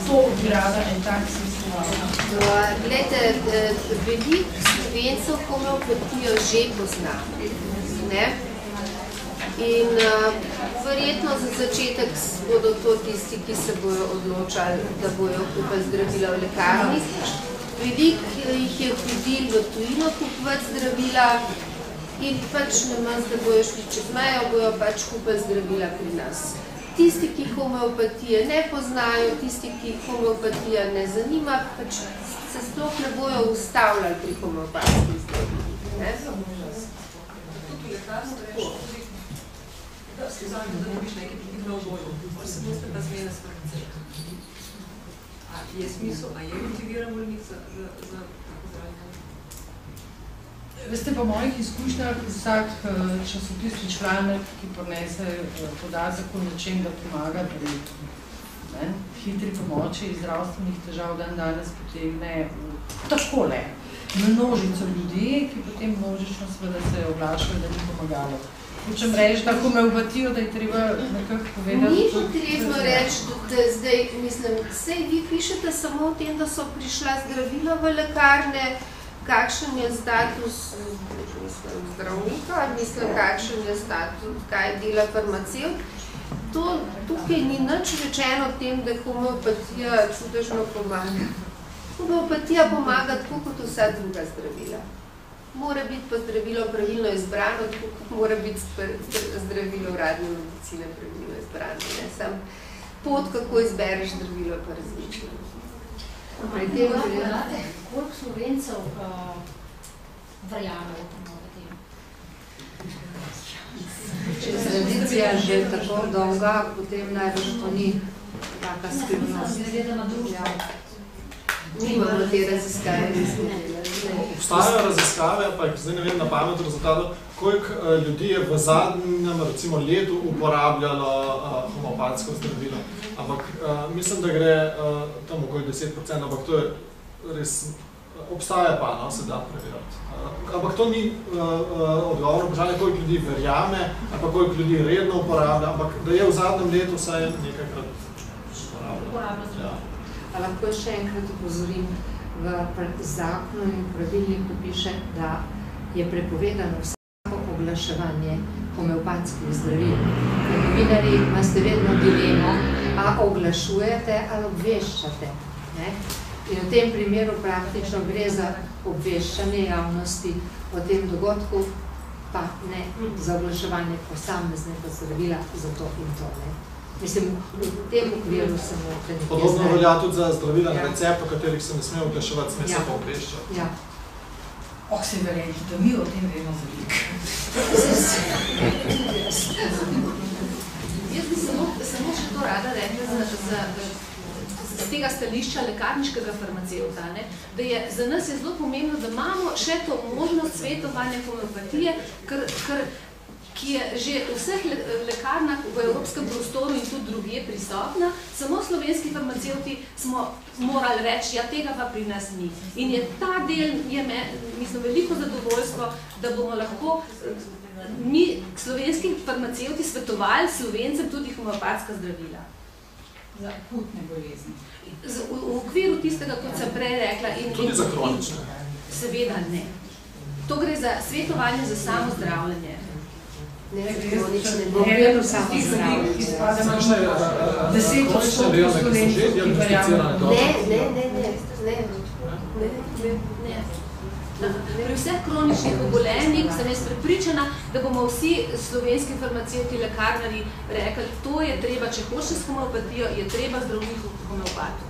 To bi rada en tak sistem. Glede, veliko Slovencev homeopatijo že pozna. In verjetno za začetek bodo to tisti, ki se bojo odločali, da bojo kupili zdravila v lekarni. Veliko jih je hodil v tujino kupiti zdravila in pač namesto, da bojo šli čez mejo, bojo pač kupili zdravila pri nas. Tisti, ki homeopatije ne poznajo, tisti, ki homeopatija ne zanima, pač se sploh ne bojo ustavljali pri homeopatskih zdravilih. Tudi lekarstvo je da si vzamem, da dobiš nekaj pritikne v boju, pa se boste pa zmene s farmacevtom. A je smisel, a je motiviran bolnik za tako zdravljenje? Veste, po mojih izkušnjah vsak časopisni članek, ki prinese podatek o nečem, da pomaga pri hitri pomoči iz zdravstvenih težav, dan danes potegne takole množico ljudi, ki potem množično seveda se oglašajo, da ni pomagalo. Hočem reči, da homeopatijo, da je treba nekako povedati... Ni potrebno reči, da zdaj, mislim, sej vi pišete samo o tem, da so prišla zdravila v lekarne, kakšen je status zdravnika, mislim, kakšen je status, kaj dela farmacevt. Tukaj ni nič rečeno o tem, da homeopatija čudežno pomaga. Homeopatija pomaga tako kot vsa druga zdravila. Mora biti pa zdravilo pravilno izbrano, tako kot mora biti zdravilo uradne medicine pravilno izbrano. Sam pot, kako izbereš zdravilo, pa različno. Koliko Slovencev verjame v homeopatijo? Če je tradicija že tako dolga, potem najbolj to ni taka skrivnost. Nimamo te raziskave, Obstajajo raziskave, pa zdaj ne vem na pamet rezultatov, koliko ljudi je v zadnjem, recimo, letu uporabljalo homeopatsko zdravilo. Ampak mislim, da gre tam okoli 10%, ampak to je res, obstaja pa, no, se da preverjati. Ampak to ni odgovorno vprašanje, koliko ljudi verjame, ali pa koliko ljudi redno uporablja, ampak da je v zadnjem letu vsaj nekajkrat uporabljalo. Lahko še enkrat upozorim, v zakonu in pravilniku piše, da je prepovedano vsako oglaševanje homeopatskih zdravil. Novinarji imate vedno dilemo, a oglašujete ali obveščate. In v tem primeru praktično gre za obveščanje javnosti o tem dogodku, pa ne za oglaševanje posameznega zdravila za to in to. Ne. Mislim, v tem okviru sem nekaj Podobno velja tudi za zdravila na recept, o katerih se ne sme oglaševati, sme se pa obveščati. Ja. Se verjeti, da mi o tem vemo veliko. Jaz bi samo še to rada rekla z tega stališča lekarniškega farmacevta, da je za nas je zelo pomembno, da imamo še to možnost svetovanja homeopatije, ki je že v vseh lekarnah v evropskem prostoru in tudi drugje prisotna, samo slovenski farmacevti smo morali reči, ja, tega pa pri nas ni. In je ta del, mislim, veliko zadovoljstvo, da bomo lahko mi, slovenski farmacevti, svetovali Slovencem tudi homeopatska zdravila. Za akutne bolezni. V okviru tistega, kot sem prej rekla. Tudi za kronične. Seveda ne. To gre za svetovanje za samo zdravljenje. Ne, kronične, v okviru samo zdravljenje. 10% Slovencev, ki verjamemo. Ne. Pri vseh kroničnih obolenjih sem jaz prepričana, da bomo vsi slovenski farmacevti, lekarnarji rekli, to je treba, če hočeš s homeopatijo, je treba zdravniku homeopatu.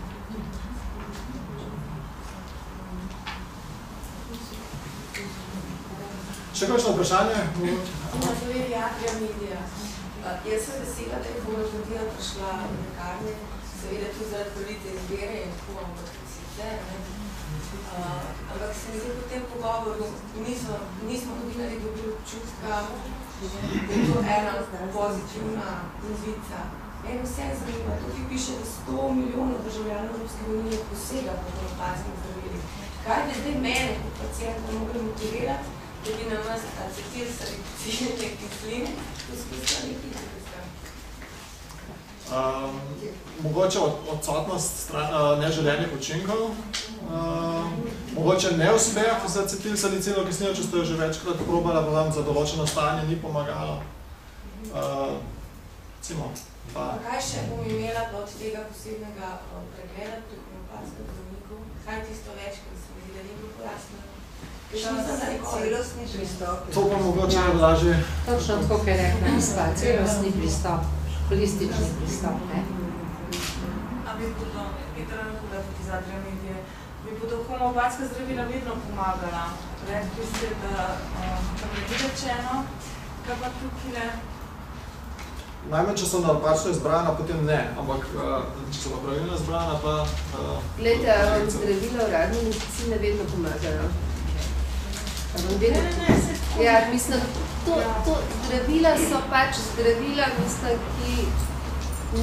Še kakšno vprašanje? Na pediatrija medija. Jaz sem vesela, da je homeopatija prišla v lekarne, seveda tudi zaradi kvalitete izbire in tako ampak sicer. Ampak se mi zdi po tem pogovoru, nismo novinarji dobili občutka, da je to ena pozitivna novica. Eno vse zanima, tukaj piše, da 100 milijonov državljanov Evropske unije posega po homeopatskim zdravilih. Kaj bi zdaj mene kot pacienta mogli motivirati, da bi na nas acetilsalicilne kisline poskusila nekaj drugega? Mogoče odsotnost neželenih učinkov, mogoče neuspeh za acetilsalicilno kislino, če ste jo že večkrat probali, pa vam za določeno stanje ni pomagalo. Kaj še bom imela pa od tega posebnega pregleda pri homeopatskem zdravniku? Kaj tisto več, ker se mi zdi, da ni bilo pojasnjeno? Celostni pristop. To pa mogoče lažje. Točno tako, kaj rekla gospa, celostni pristop, holistični pristop. A bi bodo, Petra Nakudatizatrija medije, bi bodo homeopatska zdravila vedno pomagala? Rekli ste, da tam je rečeno, kaj pa tukaj ne? Najmanj, če so napačno izbrana, potem ne, ampak če so pa pravilno izbrana, pa... Glejte, zdravila v radni medicine vedno pomagajo. Ja, mislim, to zdravila so pač zdravila, mislim, ki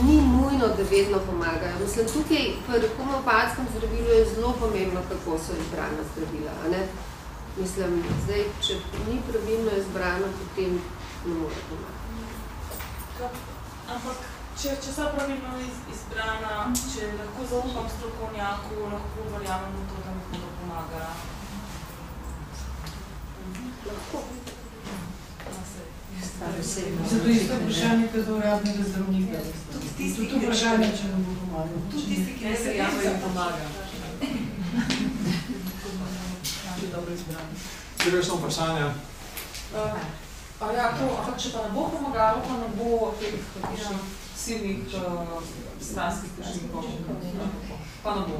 ni nujno, da vedno pomagajo. Mislim, tukaj pri homeopatskem zdravilu je zelo pomembno, kako so izbrana zdravila, a ne? Mislim, zdaj, če ni pravilno izbrano, potem ne more pomagati. Ampak, če so pravilno izbrana, če lahko zaupam strokovnjaku, lahko verjamem v to, da mi bodo pomagala. Lahko. Zato isto vprašanje kot do uradnega zdravnika. Tudi to vprašanje, če nam bo pomagal. Tudi tisti, ki ne se jim pomaga. Je dobro izbrano. Če kakšno vprašanje? Ja, to, ampak če pa ne bo pomagalo, pa ne bo teh silnih stranskih težnikov. Pa ne bo.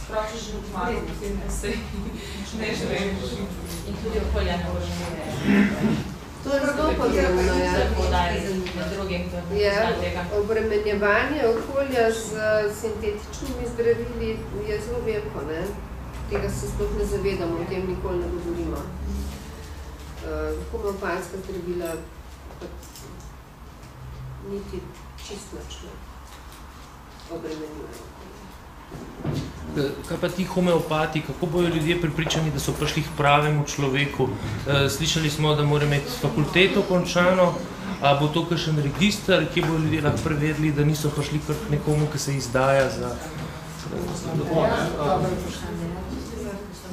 Sprav, če že pomagalo, potem ne se ne želim. In tudi okolja ne bože. To je zelo podobno, ja. Obremenjevanje okolja z sintetičnimi zdravili je zelo veliko, ne? Tega se sploh ne zavedamo, o tem nikoli ne govorimo. Homeopatska zdravila niti čisto obremenjujejo. Kaj pa ti homeopati, kako bojo ljudje pripričani, da so prišli k pravemu človeku? Slišali smo, da mora imeti fakulteto končano, a bo to kakšen register, kje bojo ljudje lahko prevedli, da niso prišli k nekomu, ki se izdaja za...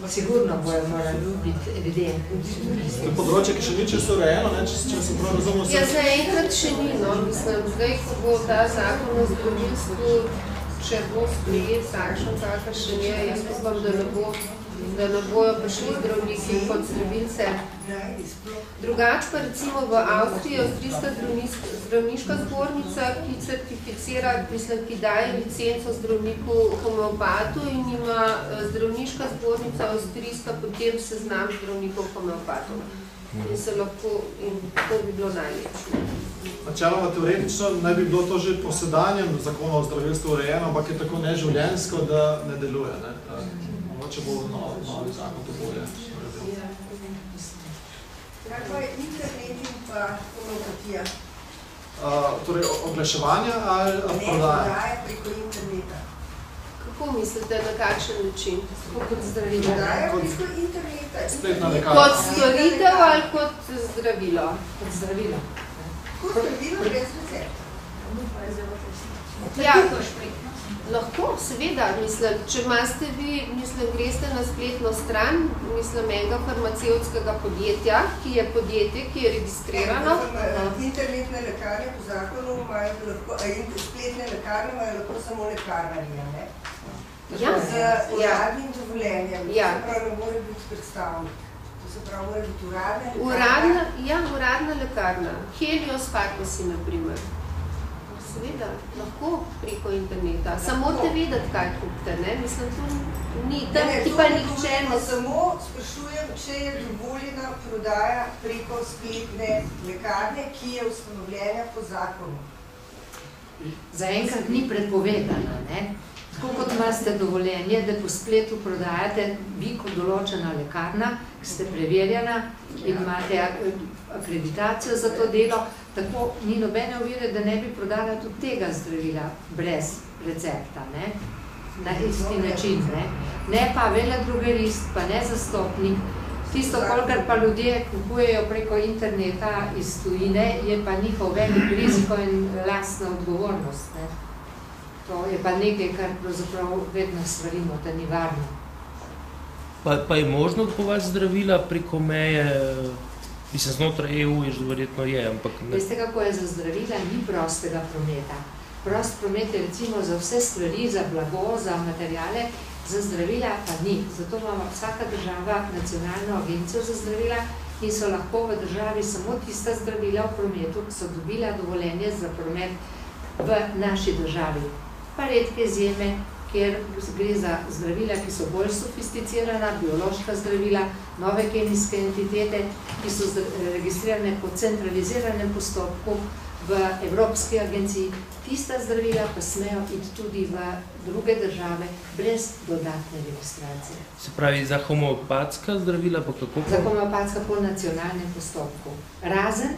Sigurno bojo morali biti evidentni. To je področje, ki še ni čisto urejeno, če se prav razumel. Ja, zaenkrat še ni, no. Mislim, zdaj, ko bo ta zakon o zdravilstvu, če bo sprejet takšen, kakršen je, jaz mislim, da ne bo da ne bojo prišli zdravniki kot zdravilce. Drugače pa recimo v Avstriji Avstrijska zdravniška zbornica, ki certificira, ki daje licenco zdravniku homeopatu in ima zdravniška zbornica Avstrijska potem seznam zdravnikov homeopatov. In se lahko, in to bi bilo najlepše. Načeloma teoretično naj bi bilo to že po sedanjem zakonu o zdravilstvu urejeno, ampak je tako neživljenjsko, da ne deluje. Ne? Mogoče bo novi zakon to bolje uredil. Kaj je internet in pa homeopatija? Torej oglaševanje ali prodaja? Ne, prodaja preko interneta. Kako mislite, na kakšen način? Kot zdravilo? Prodaja preko interneta. Spletna lekarna. Kot storitev ali kot zdravilo? Kot zdravilo. Kot zdravilo brez recepta. Ja, lahko, seveda, mislim, če imate vi, mislim, greste na spletno stran, mislim, enega farmacevtskega podjetja, ki je podjetje, ki je registrirano. Internetne lekarne po zakonu imajo lahko, spletne lekarne imajo lahko samo lekarnarje, ne? Ja. Z uradnim dovoljenjem, to se pravi, ne more biti predstavnik. To se pravi, mora biti uradna lekarna. Ja, uradna lekarna. Helios Pharmacy, na primer. Seveda, lahko preko interneta. Samo morate vedeti, kaj kupite, ne? Mislim, to ni, tam ti pa nihče ne... Samo sprašujem, če je dovoljena prodaja preko spletne lekarne, ki je ustanovljena po zakonu. Zaenkrat ni prepovedana, ne? Tako kot imate dovoljenje, da po spletu prodajate vi kot določena lekarna, ki ste preverjena in imate akreditacijo za to delo, tako ni nobene ovire, da ne bi prodala tudi tega zdravila brez recepta, ne? Na isti način, ne? Ne pa veledrogerist, pa ne zastopnik. Tisto, kolikor pa ljudje kupujejo preko interneta iz tujine, je pa njihov velik riziko in lastna odgovornost, ne? To je pa nekaj, kar pravzaprav vedno svarimo, da ni varno. Pa je možno kupovati zdravila preko meje, mislim, znotraj EU je že verjetno je, ampak ne. Veste, kako je za zdravila, ni prostega prometa. Prost promet je recimo za vse stvari, za blago, za materijale, za zdravila pa ni. Zato imamo vsaka država nacionalno agencijo za zdravila in so lahko v državi samo tista zdravila v prometu, ki so dobila dovoljenje za promet v naši državi. Pa redke izjeme, kjer gre za zdravila, ki so bolj sofisticirana, biološka zdravila, nove kemijske entitete, ki so registrirane po centraliziranem postopku v Evropski agenciji. Tista zdravila pa smejo iti tudi v druge države brez dodatne registracije. Se pravi, za homeopatska zdravila pa kako? Za homeopatska po nacionalnem postopku. Razen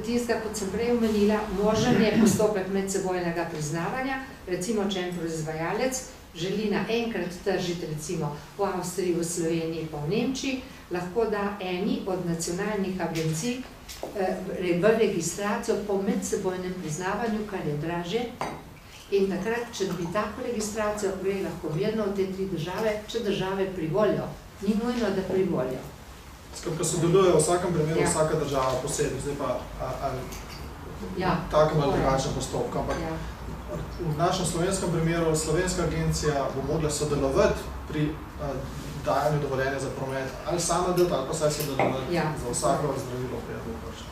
tistega, kot sem prej omenila, možen je postopek medsebojnega priznavanja, recimo, če en proizvajalec želi naenkrat tržiti recimo v Avstriji, v Sloveniji pa v Nemčiji, lahko da eni od nacionalnih agencij v registracijo po medsebojnem priznavanju, kar je dražje. In takrat, če dobi tako registracijo, gre lahko mirno v te tri države, če države privolijo. Ni nujno, da privolijo. Skratka, sodelujejo v vsakem primeru vsaka država posebej, zdaj pa takem ali drugačnem postopku. Ampak v našem slovenskem primeru slovenska agencija bo mogla sodelovati pri dajanju dovoljenja za promet, ali sama delta, ali pa saj sodelovati za vsako zdravilo, ki je bo prišlo.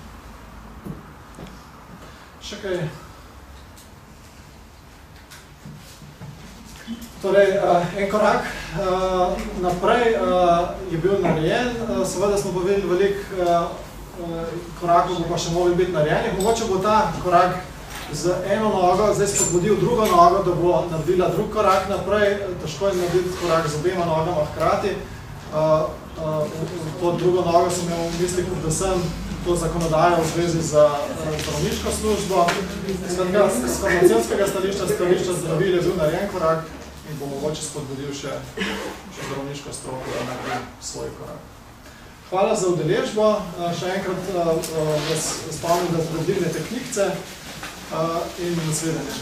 Še kaj? Torej, en korak naprej je bil narejen, seveda smo pa videli veliko korakov, bo pa še mogli biti narejenih. Mogoče bo ta korak z eno nogo zdaj spodbudil drugo nogo, da bo naredila drug korak naprej. Težko je narediti korak z obema nogama hkrati. To drugo nogo sem imel v mislih predvsem to zakonodajo v zvezi z zdravniško službo. Z farmacevtskega stališča zdravil je bil narejen korak in bo mogoče spodbudil še zdravniško stroko, da naredim svoj korak. Hvala za udeležbo. Še enkrat vas spomnim, da dvignete knjigce in naslednje.